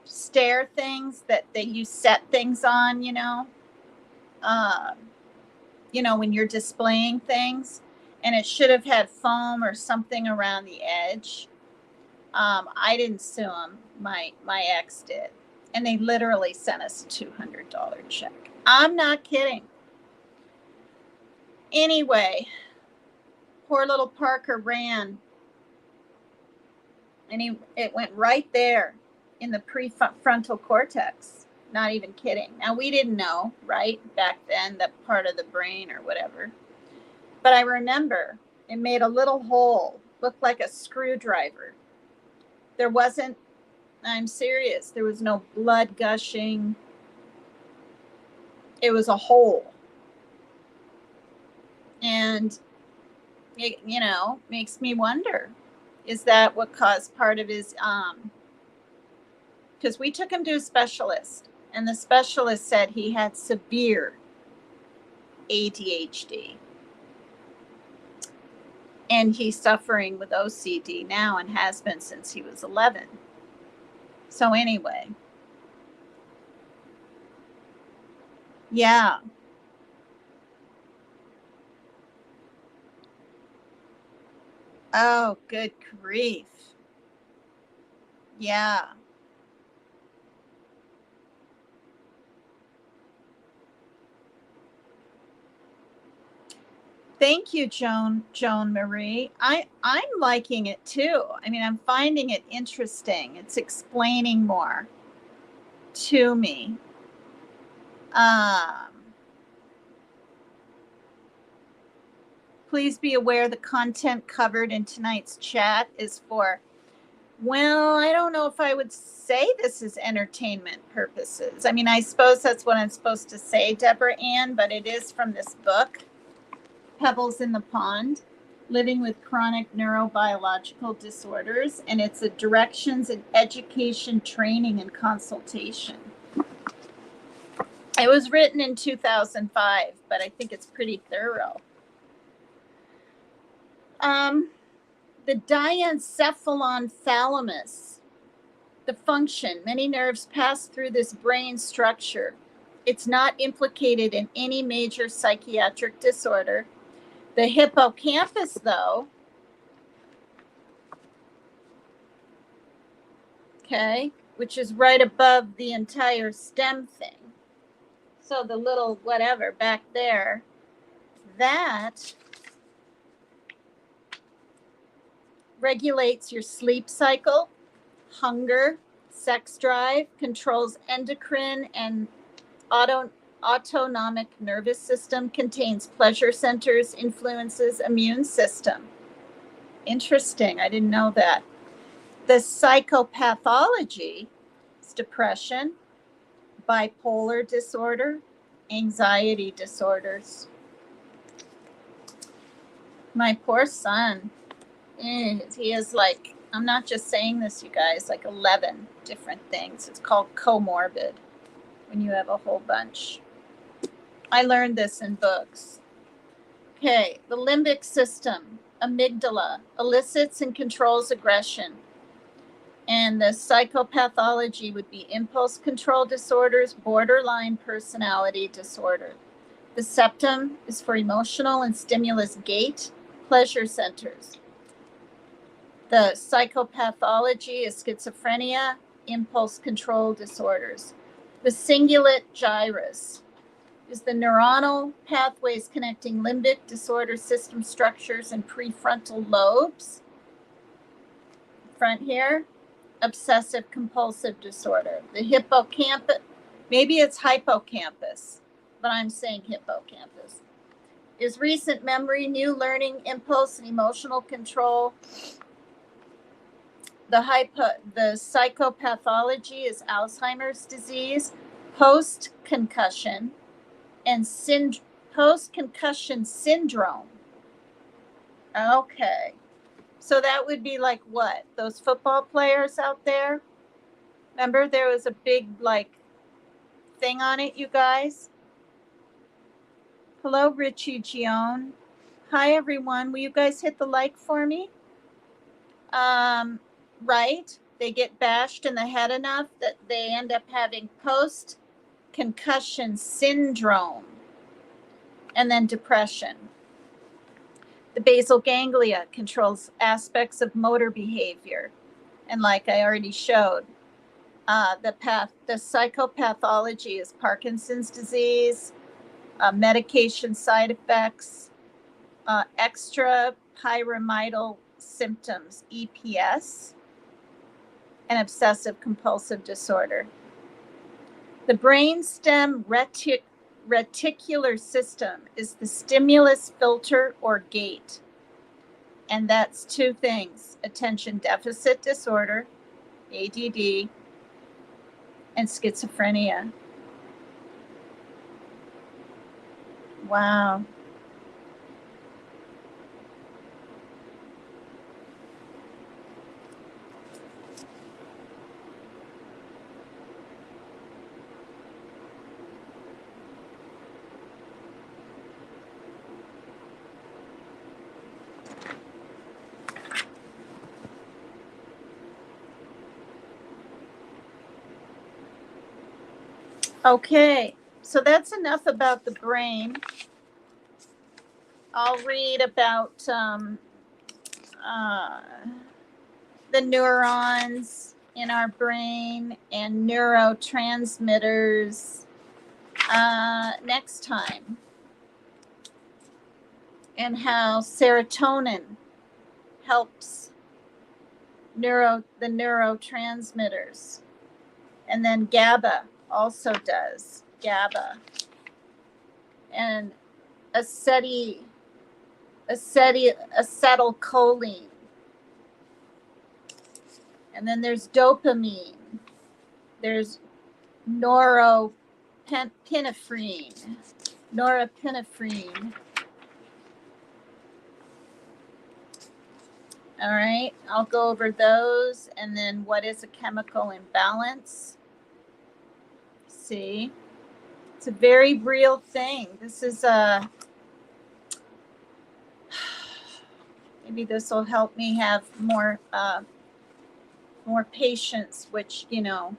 stair things that you set things on, when you're displaying things, and it should have had foam or something around the edge. I didn't sue him. My ex did. And they literally sent us a $200 check. I'm not kidding. Anyway, poor little Parker ran. And it went right there in the prefrontal cortex. Not even kidding. Now, we didn't know, right, back then, that part of the brain or whatever. But I remember it made a little hole, looked like a screwdriver. There wasn't, I'm serious, there was no blood gushing. It was a hole. And it, makes me wonder, is that what caused part of his, because we took him to a specialist, and the specialist said he had severe ADHD. And he's suffering with OCD now and has been since he was 11. So anyway. Yeah. Oh, good grief. Yeah. Thank you, Joan Marie. I'm liking it too. I mean, I'm finding it interesting. It's explaining more to me. Please be aware the content covered in tonight's chat is for, well, I don't know if I would say this is entertainment purposes. I mean, I suppose that's what I'm supposed to say, Deborah Ann, but it is from this book, Pebbles in the Pond, Living with Chronic Neurobiological Disorders, and it's a directions in education, training, and consultation. It was written in 2005, but I think it's pretty thorough. The diencephalon thalamus, the function, many nerves pass through this brain structure. It's not implicated in any major psychiatric disorder. The hippocampus, though, okay, which is right above the entire stem thing. So the little whatever back there, that regulates your sleep cycle, hunger, sex drive, controls endocrine and autonomic nervous system, contains pleasure centers, influences immune system. Interesting. I didn't know that. The psychopathology is depression, bipolar disorder, anxiety disorders. My poor son He is like, I'm not just saying this, you guys, like 11 different things. It's called comorbid when you have a whole bunch. I learned this in books. Okay, the limbic system, amygdala, elicits and controls aggression. And the psychopathology would be impulse control disorders, borderline personality disorder. The septum is for emotional and stimulus gate, pleasure centers. The psychopathology is schizophrenia, impulse control disorders. The cingulate gyrus is the neuronal pathways connecting limbic disorder system structures and prefrontal lobes. Front here, obsessive compulsive disorder. The hippocampus, maybe it's hippocampus, but I'm saying hippocampus, is recent memory, new learning, impulse, and emotional control. The psychopathology is Alzheimer's disease, post-concussion, and post-concussion syndrome. Okay. So that would be like what? Those football players out there? Remember there was a big like thing on it, you guys? Hello, Richie Gion. Hi, everyone. Will you guys hit the like for me? Right. They get bashed in the head enough that they end up having post-concussion syndrome and then depression. The basal ganglia controls aspects of motor behavior. And like I already showed, the psychopathology is Parkinson's disease, medication side effects, extrapyramidal symptoms, EPS, and obsessive compulsive disorder. The brainstem reticular system is the stimulus filter or gate. And that's two things: attention deficit disorder, ADD, and schizophrenia. Wow. Okay, so that's enough about the brain. I'll read about the neurons in our brain and neurotransmitters next time, and how serotonin helps the neurotransmitters, and then GABA also does GABA, and acetylcholine, and then there's dopamine, there's norepinephrine. All right, I'll go over those, and then what is a chemical imbalance. See, it's a very real thing. This is maybe this will help me have more patience, which, you know,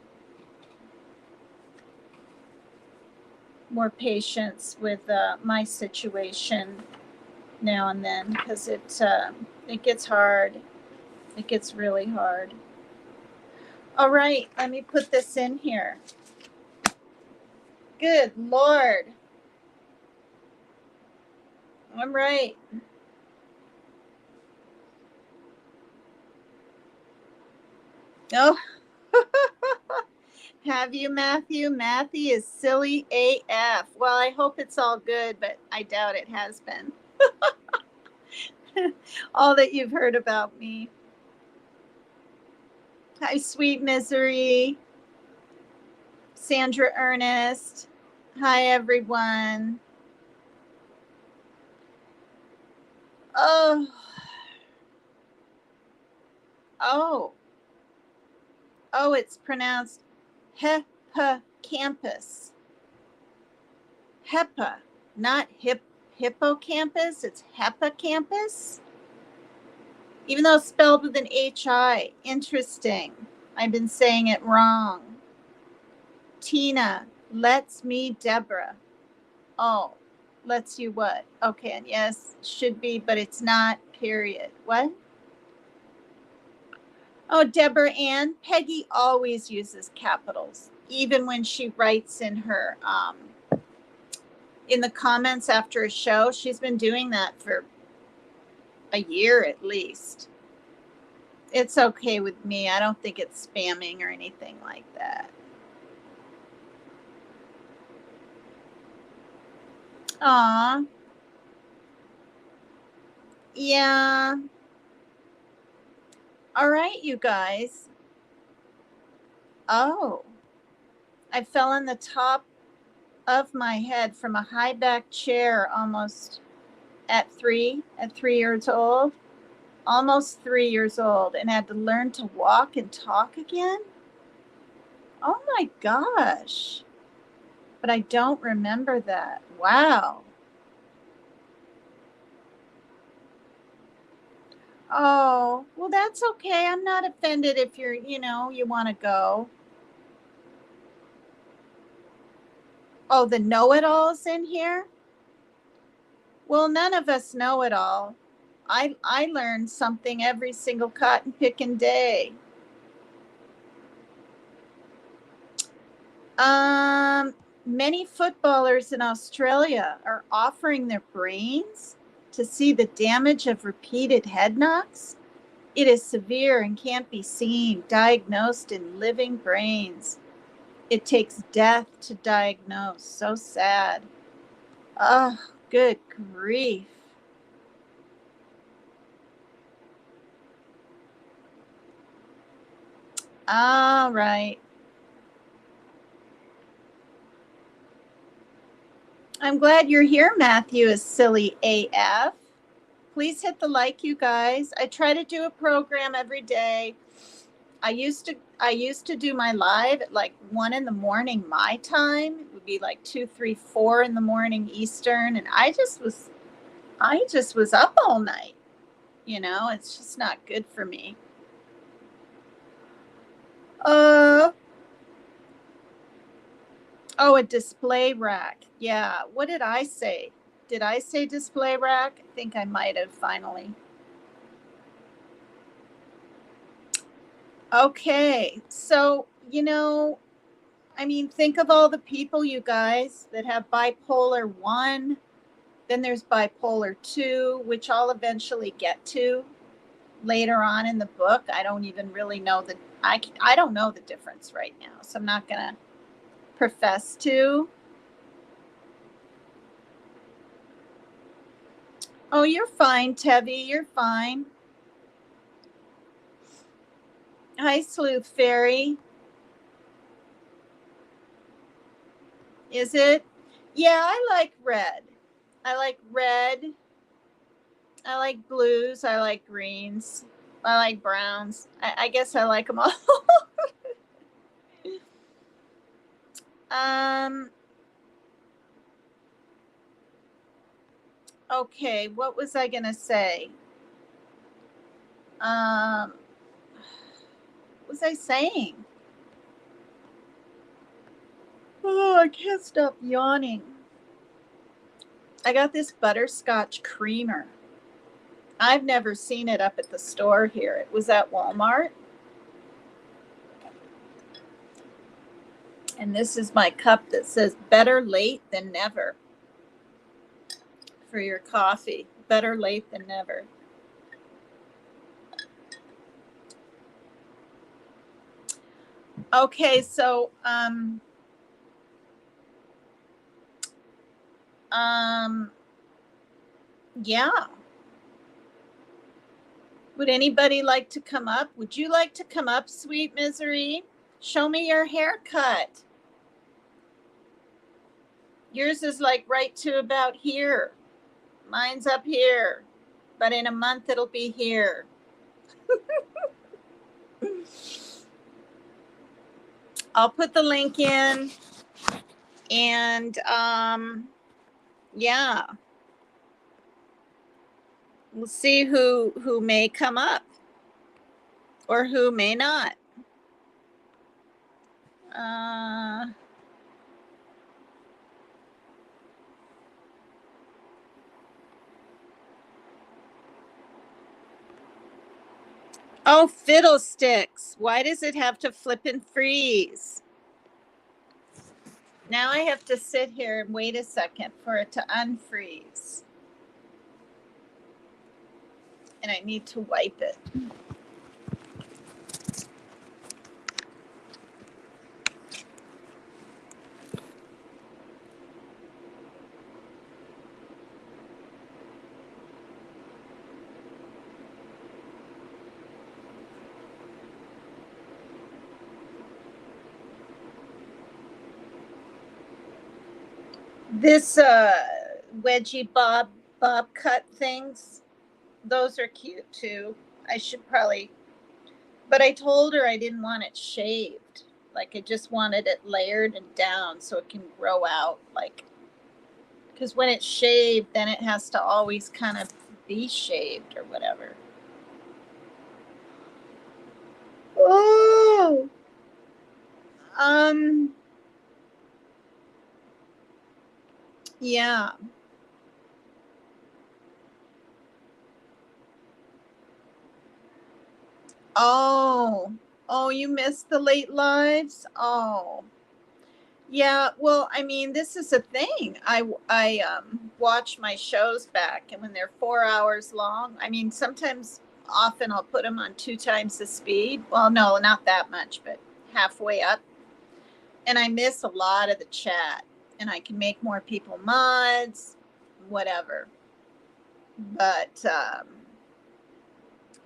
more patience with my situation now and then, because it gets hard. It gets really hard. All right, let me put this in here. Good Lord. All right. Oh, have you, Matthew? Matthew is silly AF. Well, I hope it's all good, but I doubt it has been. All that you've heard about me. Hi, Sweet Misery. Sandra Ernest. Hi, everyone. Oh, Oh, it's pronounced hippocampus. Hepa, not hippocampus. It's hippocampus. Even though it's spelled with an H-I. Interesting. I've been saying it wrong. Tina, lets me Deborah. Oh, lets you what? Okay, and yes, should be, but it's not, period. What? Oh, Deborah Ann, Peggy always uses capitals, even when she writes in her, in the comments after a show. She's been doing that for a year at least. It's okay with me. I don't think it's spamming or anything like that. Aw. Yeah. All right, you guys. Oh, I fell on the top of my head from a high back chair almost at 3 years old. Almost 3 years old, and had to learn to walk and talk again. Oh my gosh. But I don't remember that. Wow. Oh, well, that's okay. I'm not offended if you're, you want to go. Oh, the know-it-alls in here? Well, none of us know it all. I learn something every single cotton picking day. Many footballers in Australia are offering their brains to see the damage of repeated head knocks. It is severe and can't be seen, diagnosed in living brains. It takes death to diagnose. So sad. Oh, good grief. All right. I'm glad you're here, Matthew, is silly AF. Please hit the like, you guys. I try to do a program every day. I used to do my live at like 1 in the morning my time. It would be like 2, 3, 4 in the morning Eastern, and I just was up all night. It's just not good for me. Oh, a display rack. Yeah. What did I say? Did I say display rack? I think I might have finally. Okay. So, think of all the people, you guys, that have bipolar 1. Then there's bipolar 2, which I'll eventually get to later on in the book. I don't even really know I don't know the difference right now, so I'm not going to profess to. Oh, you're fine, Tevi. You're fine. Hi, Sleuth Fairy. Is it? Yeah, I like red. I like red. I like blues. I like greens. I like browns. I guess I like them all. Okay, what was I going to say? What was I saying? Oh, I can't stop yawning. I got this butterscotch creamer. I've never seen it up at the store here. It was at Walmart. And this is my cup that says better late than never for your coffee. Better late than never. Okay, so yeah. Would anybody like to come up? Would you like to come up, sweet misery? Show me your haircut. Yours is like right to about here. Mine's up here, but in a month it'll be here. I'll put the link in, and yeah, we'll see who may come up or who may not. Oh, fiddlesticks. Why does it have to flip and freeze? Now I have to sit here and wait a second for it to unfreeze. And I need to wipe it. This wedgie bob cut things, those are cute too. I should probably, but I told her I didn't want it shaved. Like I just wanted it layered and down so it can grow out. Like, because when it's shaved, then it has to always kind of be shaved or whatever. Oh, yeah. Oh, oh, you missed the late lives? Oh. Yeah, well, I mean, this is a thing. I watch my shows back, and when they're 4 hours long, I mean, sometimes, often I'll put them on 2 times the speed. Well, no, not that much, but halfway up, and I miss a lot of the chat, and I can make more people mods, whatever. But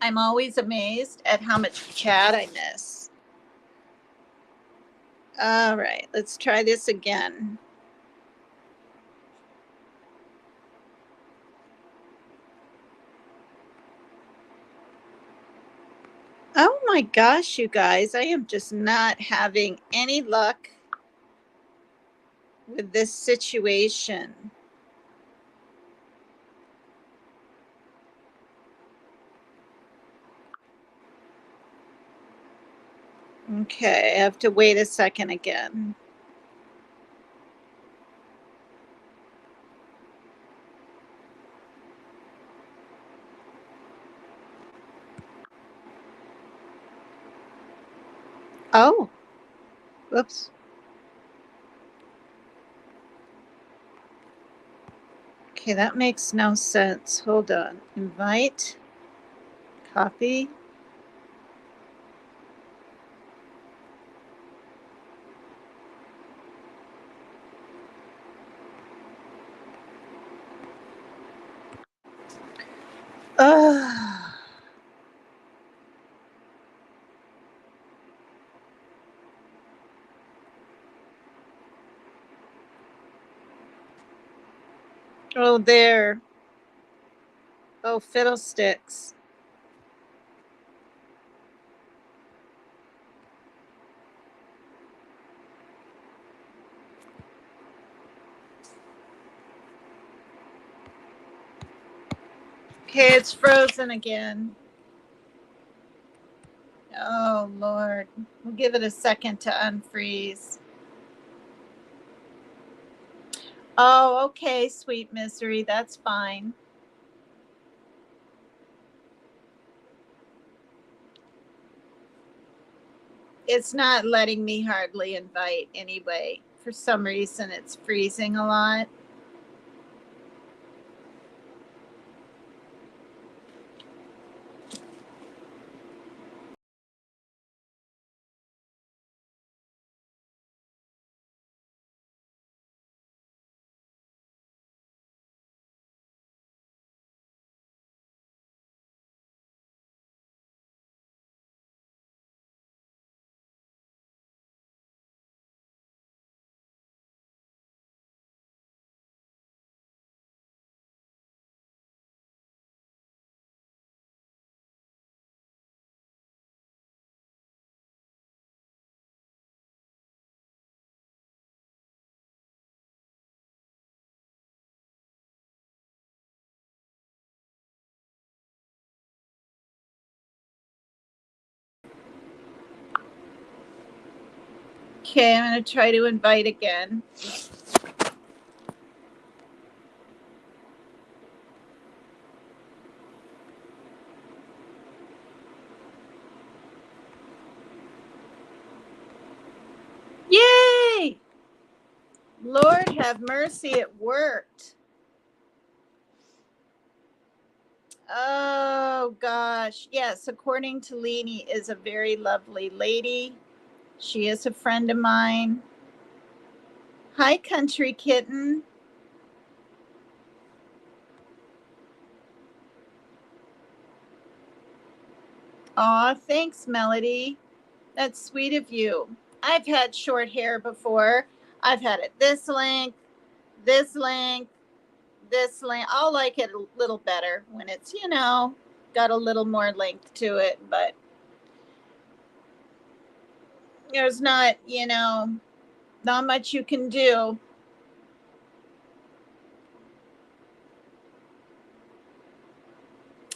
I'm always amazed at how much chat I miss. All right, let's try this again. Oh my gosh, you guys, I am just not having any luck with this situation. Okay, I have to wait a second again. Oh, whoops. Okay, that makes no sense. Hold on. Invite, copy. Ugh. Oh, there. Oh, fiddlesticks. Okay, it's frozen again. Oh, Lord. We'll give it a second to unfreeze. Oh, okay, sweet misery. That's fine. It's not letting me hardly invite anyway. For some reason, it's freezing a lot. Okay, I'm going to try to invite again. Yay! Lord have mercy, it worked. Oh gosh. Yes, according to Leanie, is a very lovely lady. She is a friend of mine. Hi, country kitten. Aw, thanks, Melody. That's sweet of you. I've had short hair before. I've had it this length, this length, this length. I'll like it a little better when it's, got a little more length to it, but there's not, not much you can do.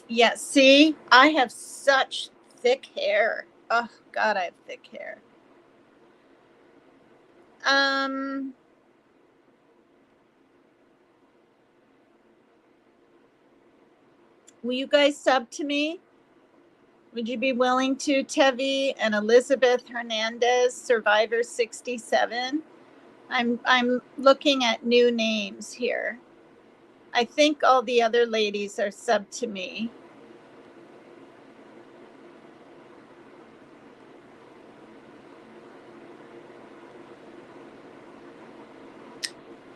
Yeah, see, I have such thick hair. Oh, God, I have thick hair. Will you guys sub to me? Would you be willing to, Tevi and Elizabeth Hernandez, Survivor 67? I'm looking at new names here. I think all the other ladies are sub to me.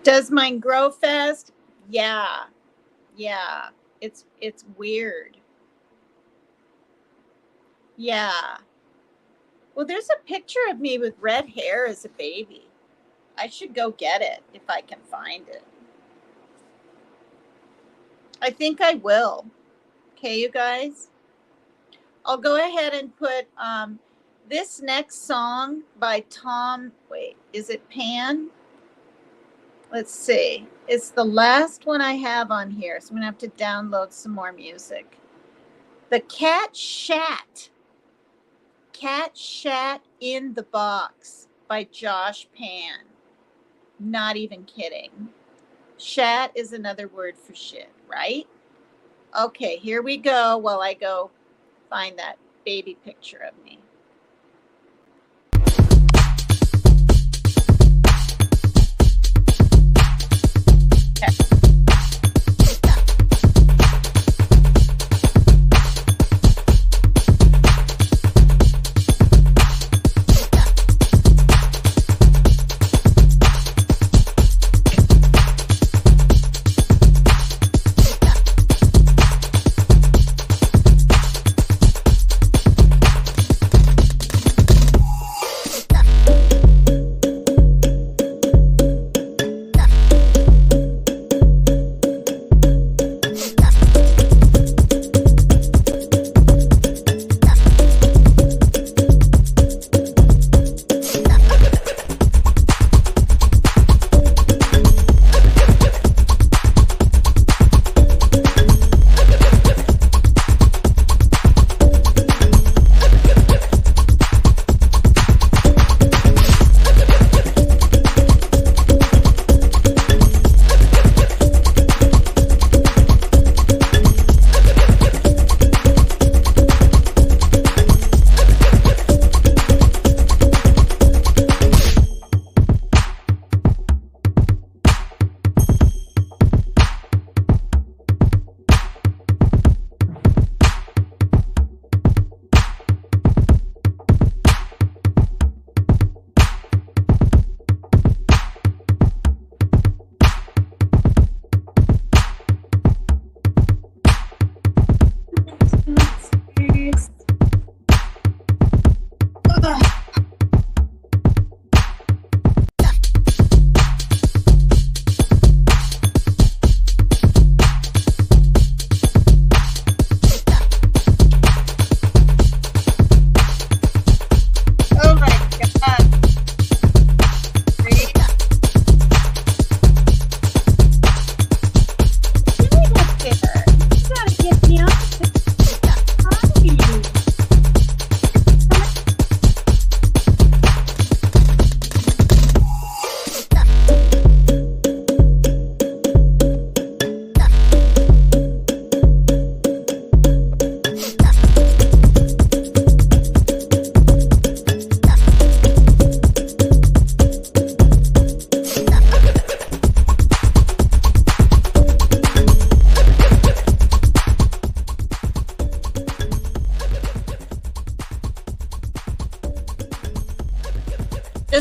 Does mine grow fast? Yeah. Yeah. It's weird. Yeah. Well, there's a picture of me with red hair as a baby. I should go get it if I can find it. I think I will. Okay, you guys? I'll go ahead and put this next song by Tom. Wait, is it Pan? Let's see. It's the last one I have on here, so I'm going to have to download some more music. The Cat Shat. Cat Shat in the Box by Josh Pan. Not even kidding. Shat is another word for shit, right? Okay, here we go while I go find that baby picture of me.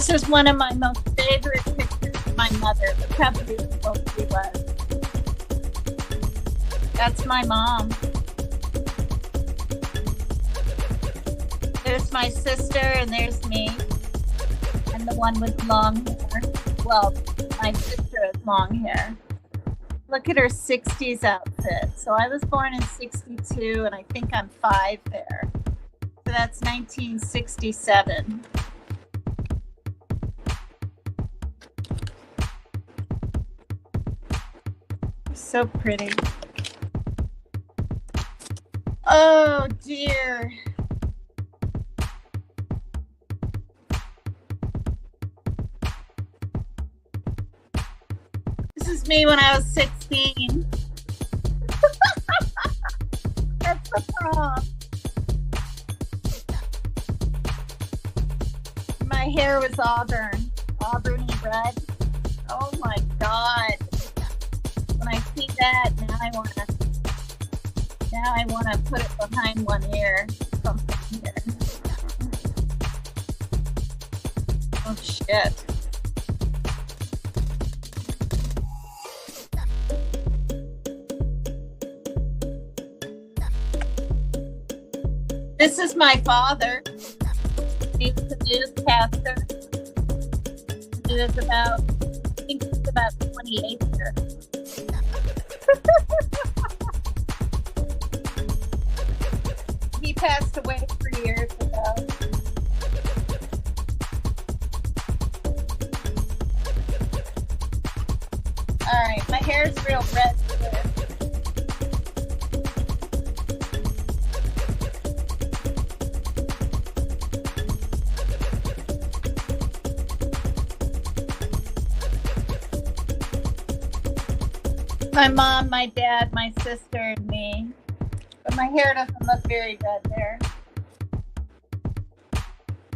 This is one of my most favorite pictures of my mother. Look how beautiful she was. That's my mom. There's my sister, and there's me. And the one with long hair. Well, my sister has long hair. Look at her 60s outfit. So I was born in 62, and I think I'm 5 there. So that's 1967. So pretty. Oh dear. This is me when I was 16. That's the prom. My hair was auburny red. Oh my God. When I see that, now I want to put it behind one ear. Something here. Oh shit. This is my father. He's the newscaster. He was about, I think he's about 28 here. He passed away 3 years ago. All right, my hair is real red here. My mom, my dad, my sister, and me. But my hair doesn't look very red there.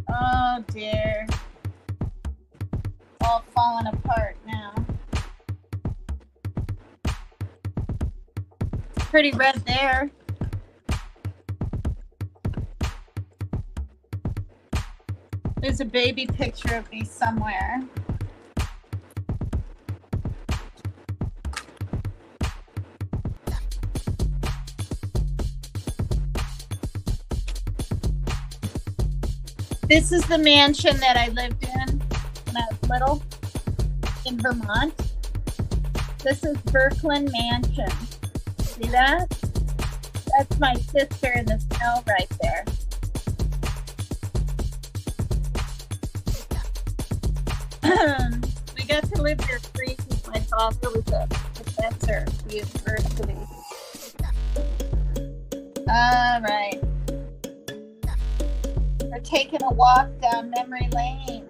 Oh dear. All falling apart now. Pretty red there. There's a baby picture of me somewhere. This is the mansion that I lived in when I was little in Vermont. This is Birkeland Mansion. See that? That's my sister in the snow right there. We got to live here free because my father was a professor at the university. All right. We're taking a walk down memory lane.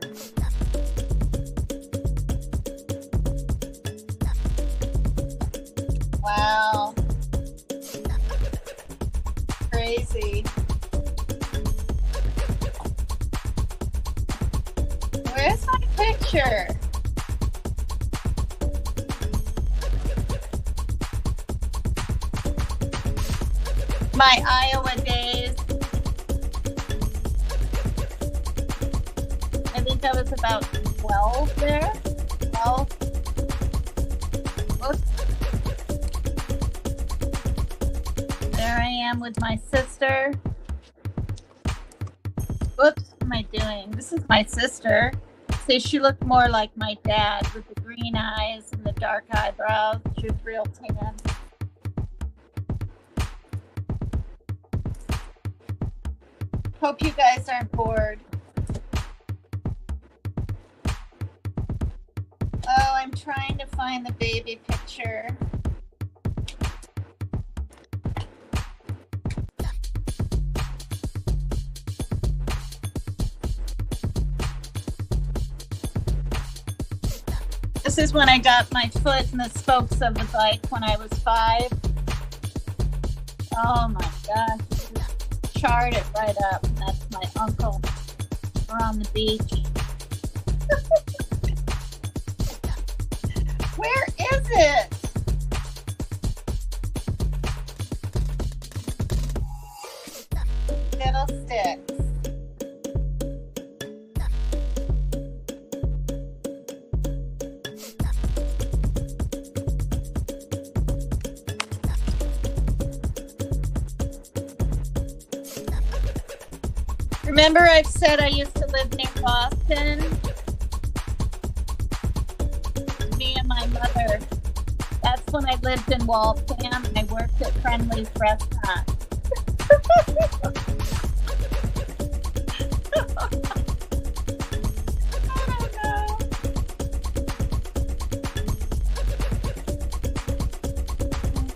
Wow. Crazy. Where's my picture? My Iowa days. I think I was about 12 there. 12. Oops. There I am with my sister. Whoops, what am I doing? This is my sister. See, she looked more like my dad with the green eyes and the dark eyebrows. She was real tan. Hope you guys aren't bored. Oh, I'm trying to find the baby picture. This is when I got my foot in the spokes of the bike when I was 5. Oh my gosh, just charred it right up. And that's my uncle. We're on the beach. Where is it? Fiddlesticks. Remember I've said I used to live near Boston? Me and my mother. That's when I lived in Waltham and I worked at Friendly's restaurant.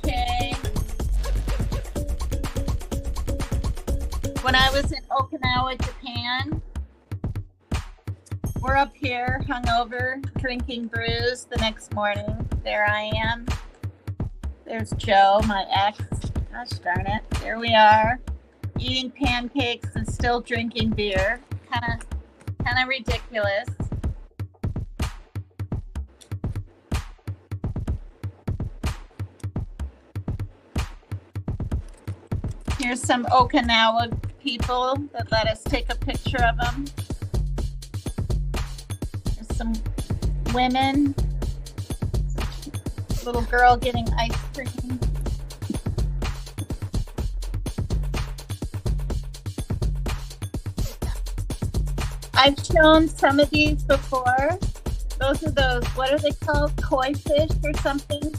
Okay. When I was in Okinawa, Japan, we're up here, hungover, drinking brews the next morning. There I am. There's Joe, my ex. Gosh darn it. There we are, eating pancakes and still drinking beer. Kind of ridiculous. Here's some Okinawa people that let us take a picture of them. There's some women. Little girl getting ice cream. I've shown some of these before. Those are those, what are they called? Koi fish or something?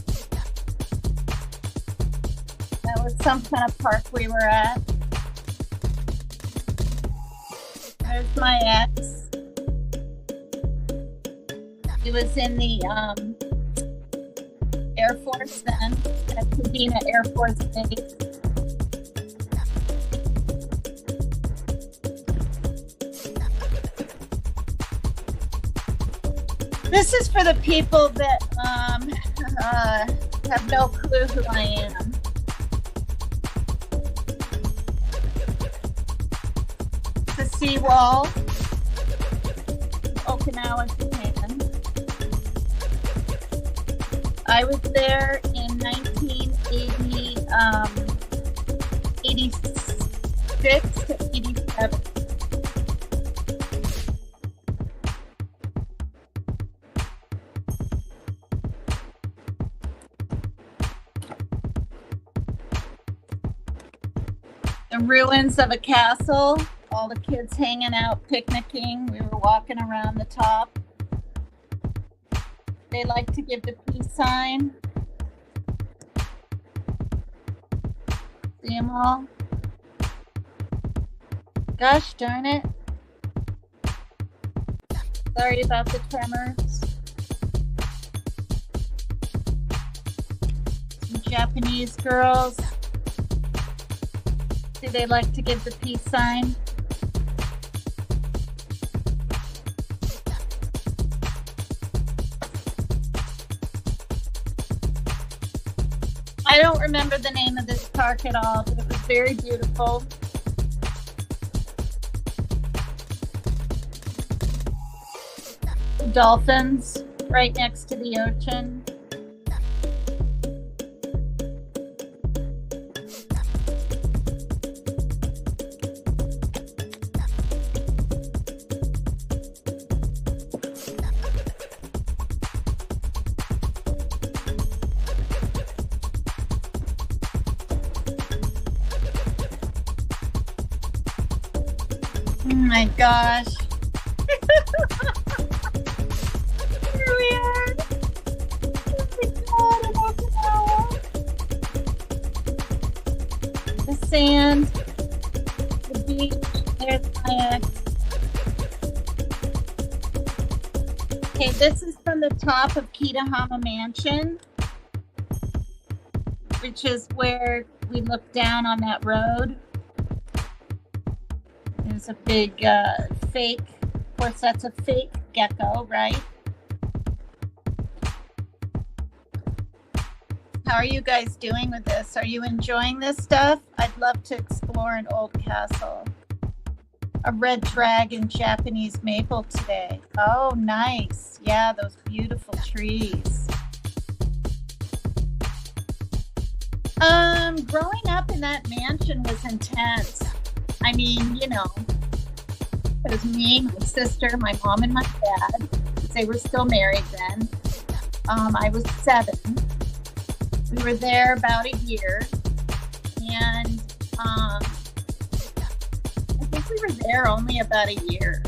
That was some kind of park we were at. There's my ex. He was in the Air Force then, at Sabina Air Force Base. This is for the people that have no clue who I am. The seawall, Okinawa, Japan. I was there in 1986 to 87. The ruins of a castle, all the kids hanging out, picnicking. We were walking around the top. They like to give the peace sign. See them all? Gosh darn it. Sorry about the tremors. Some Japanese girls. Do they like to give the peace sign? I don't remember the name of this park at all, but it was very beautiful. Dolphins right next to the ocean. Oh my gosh. Here we are. Oh my God, in Okinawa. The sand, the beach, there's my ex. Okay, this is from the top of Kitahama Mansion, which is where we look down on that road. There's a big fake, of course that's a fake gecko, right? How are you guys doing with this? Are you enjoying this stuff? I'd love to explore an old castle. A red dragon Japanese maple today. Oh, nice. Yeah, those beautiful trees. Growing up in that mansion was intense. I mean, you know, it was me, my sister, my mom, and my dad. They were still married then. I was 7. We were there about a year. And I think we were there only about a year.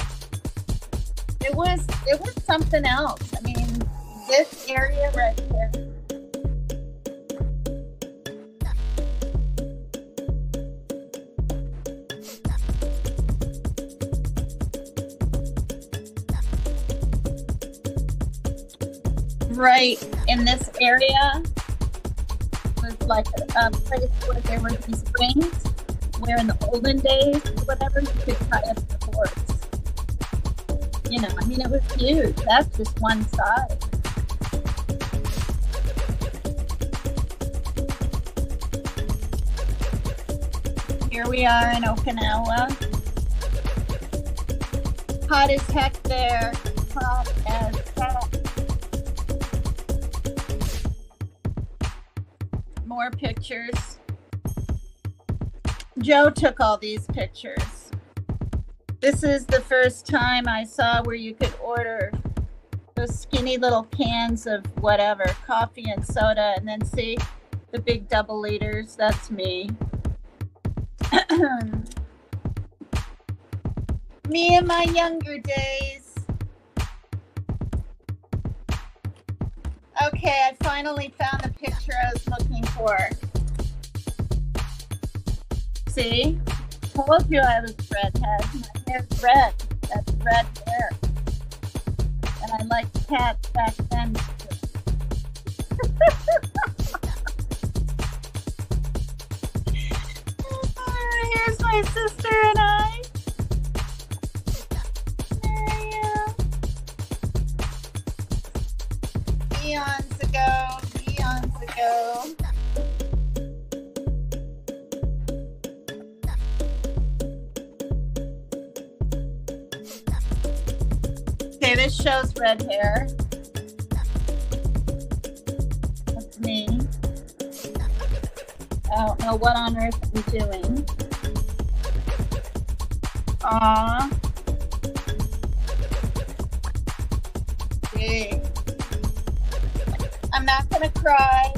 It was something else. I mean, this area right here. Right in this area was like a place where there were these rings where in the olden days, whatever, you could tie up the horse. You know, I mean, it was huge. That's just one side. Here we are in Okinawa. Hot as heck there. Hot as heck. More pictures. Joe took all these pictures. This is the first time I saw where you could order those skinny little cans of whatever, coffee and soda, and then see the big double liters. That's me. Me in my younger days. Okay, I finally found the picture I was looking for. See? Told you I was redhead. My hair's red. That's red hair. And I liked cats back then. Here's my sister and I. Eons ago. Okay, this shows red hair. That's me. I don't know what on earth I'm doing. Aww. Okay. I'm not gonna cry.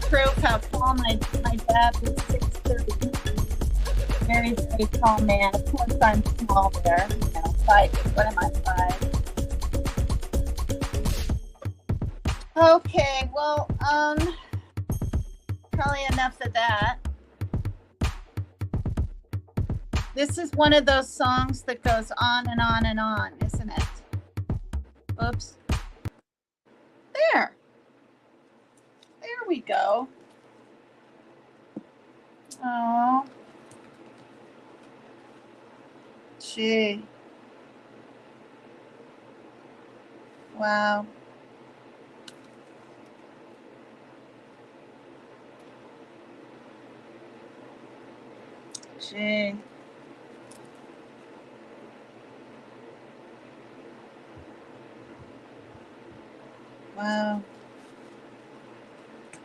Proof how tall my dad was 6'3". Very, very tall man. Of course I'm small there. You know, 5. What am I, 5? Okay, well, probably enough of that. This is one of those songs that goes on and on and on, isn't it? Oops. There. There we go. Oh. Gee. Wow. Gee. Wow.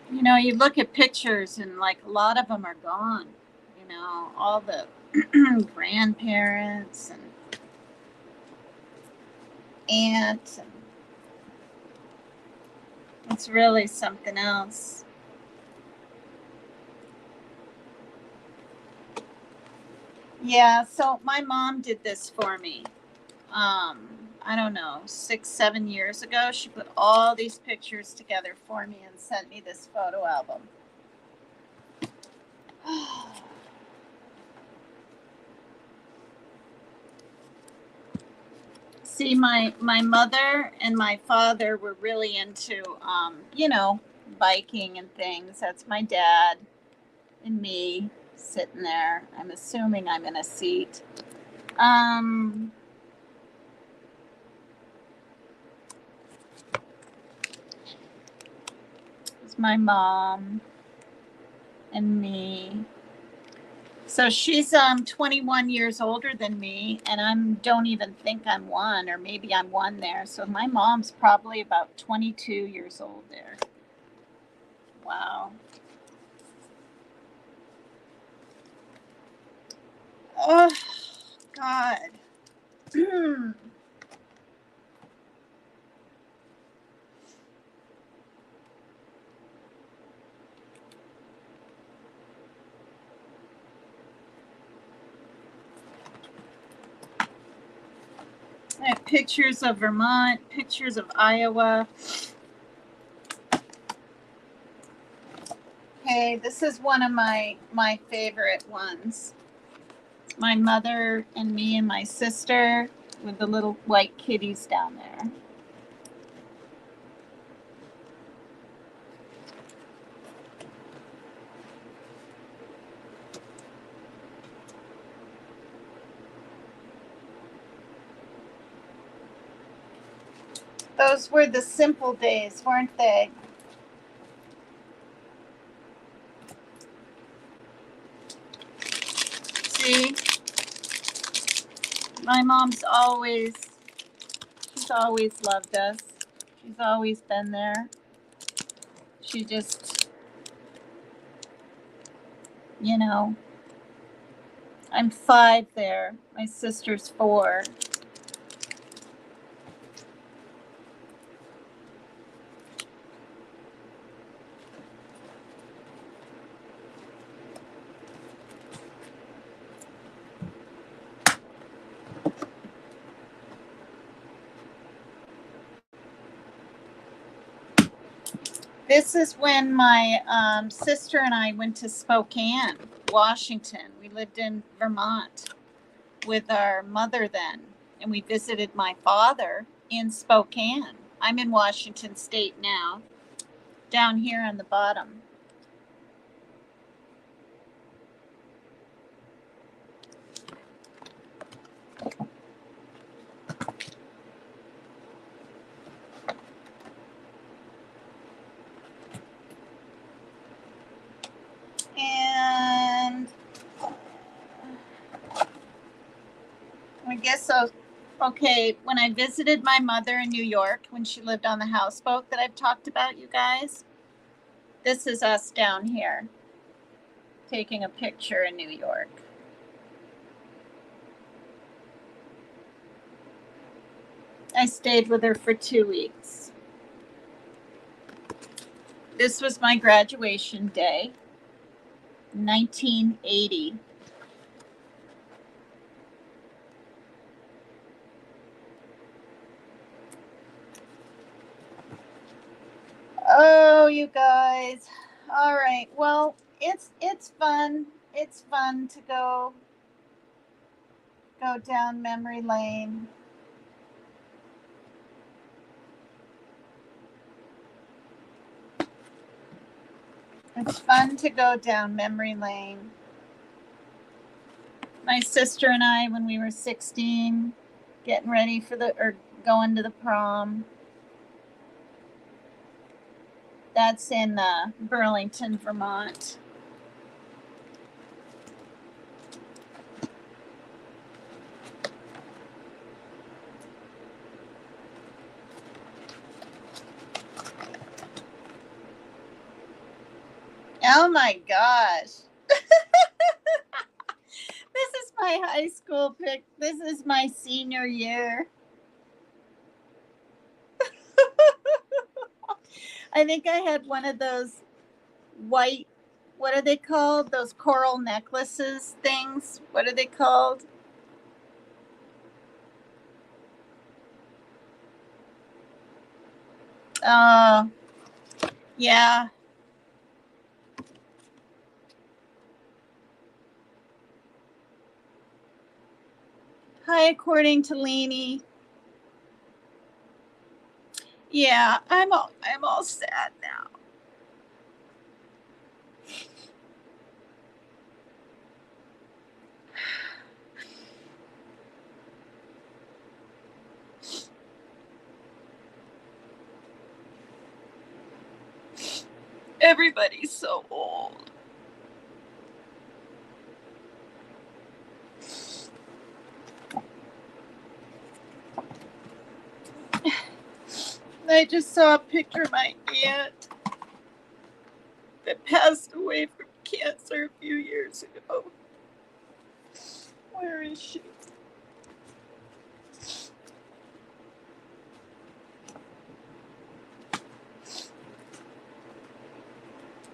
You know, you look at pictures and like a lot of them are gone. You know, all the grandparents and aunts. And it's really something else. Yeah, so my mom did this for me. I don't know, 6, 7 years ago. She put all these pictures together for me and sent me this photo album. See, my mother and my father were really into, you know, biking and things. That's my dad and me sitting there. I'm assuming I'm in a seat. It's my mom and me. So she's 21 years older than me, and I don't even think I'm 1, or maybe I'm 1 there. So my mom's probably about 22 years old there. Wow. Oh, God. I have pictures of Vermont, pictures of Iowa. Okay, this is one of my favorite ones. My mother and me and my sister with the little white kitties down there. Those were the simple days, weren't they? See, my mom's she's always loved us. She's always been there. She just, you know, I'm 5 there. My sister's 4. This is when my sister and I went to Spokane, Washington. We lived in Vermont with our mother then, and we visited my father in Spokane. I'm in Washington State now, down here on the bottom. And I guess so. Okay, when I visited my mother in New York, when she lived on the houseboat that I've talked about, you guys, this is us down here taking a picture in New York. I stayed with her for 2 weeks. This was my graduation day, 1980. Oh, you guys. All right. Well, it's fun. It's fun to go down memory lane. It's fun to go down memory lane. My sister and I, when we were 16, getting ready for going to the prom. That's in Burlington, Vermont. Oh my gosh. This is my high school pic. This is my senior year. I think I had one of those white, what are they called? Those coral necklaces things. What are they called? Yeah. Hi, according to Leanie. Yeah, I'm all sad now. Everybody's so old. I just saw a picture of my aunt that passed away from cancer a few years ago. Where is she?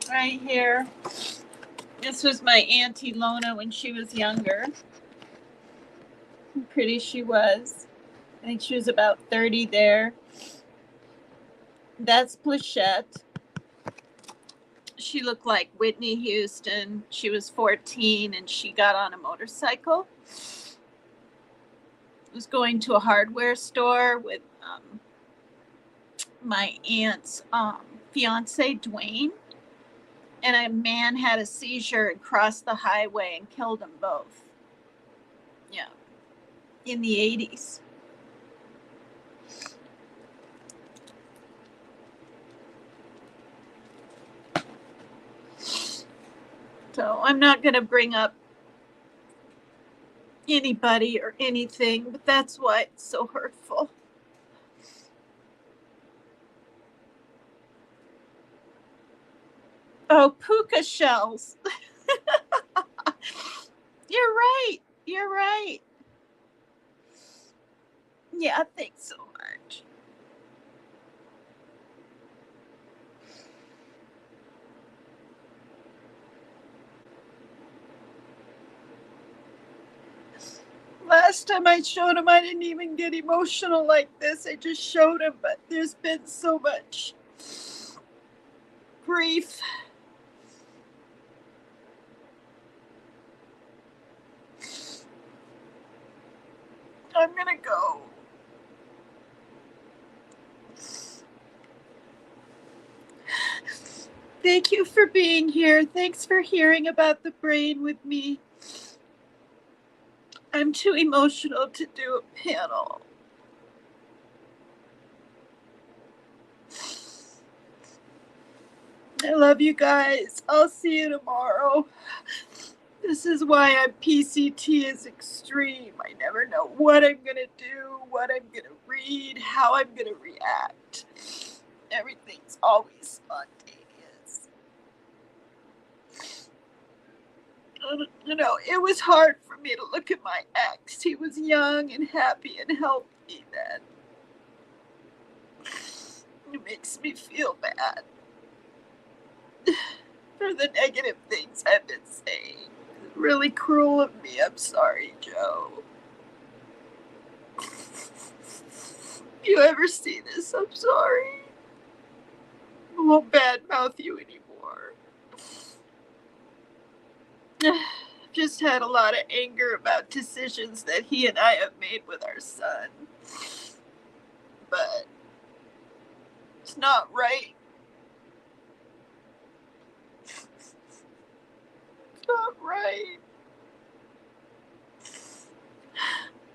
Right here. This was my Auntie Lona when she was younger. I'm pretty she was. think she was about 30 there. That's Plachette. She looked like Whitney Houston. She was 14 and she got on a motorcycle. Was going to a hardware store with my aunt's fiance, Dwayne. And a man had a seizure and crossed the highway and killed them both. Yeah. In the 80s. So I'm not going to bring up anybody or anything, but that's why it's so hurtful. Oh, puka shells. You're right. You're right. Yeah, thanks so much. Last time I showed him, I didn't even get emotional like this. I just showed him, but there's been so much grief. I'm gonna go. Thank you for being here. Thanks for hearing about the brain with me. I'm too emotional to do a panel. I love you guys. I'll see you tomorrow. This is why I'm PCT is extreme. I never know what I'm going to do, what I'm going to read, how I'm going to react. Everything's always spontaneous. You know, it was hard for me to look at my ex. He was young and happy and healthy then. It makes me feel bad for the negative things I've been saying. Really cruel of me. I'm sorry, Joe. If you ever see this, I'm sorry. I won't badmouth you anymore. I've just had a lot of anger about decisions that he and I have made with our son. But it's not right. Not right.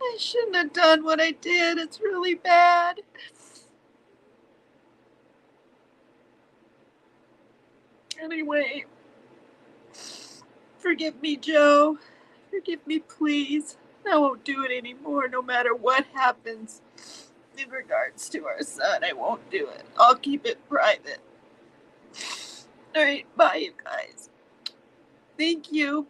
I shouldn't have done what I did. It's really bad. Anyway, forgive me, Joe. Forgive me, please. I won't do it anymore, no matter what happens in regards to our son. I won't do it. I'll keep it private. All right, bye, you guys. Thank you.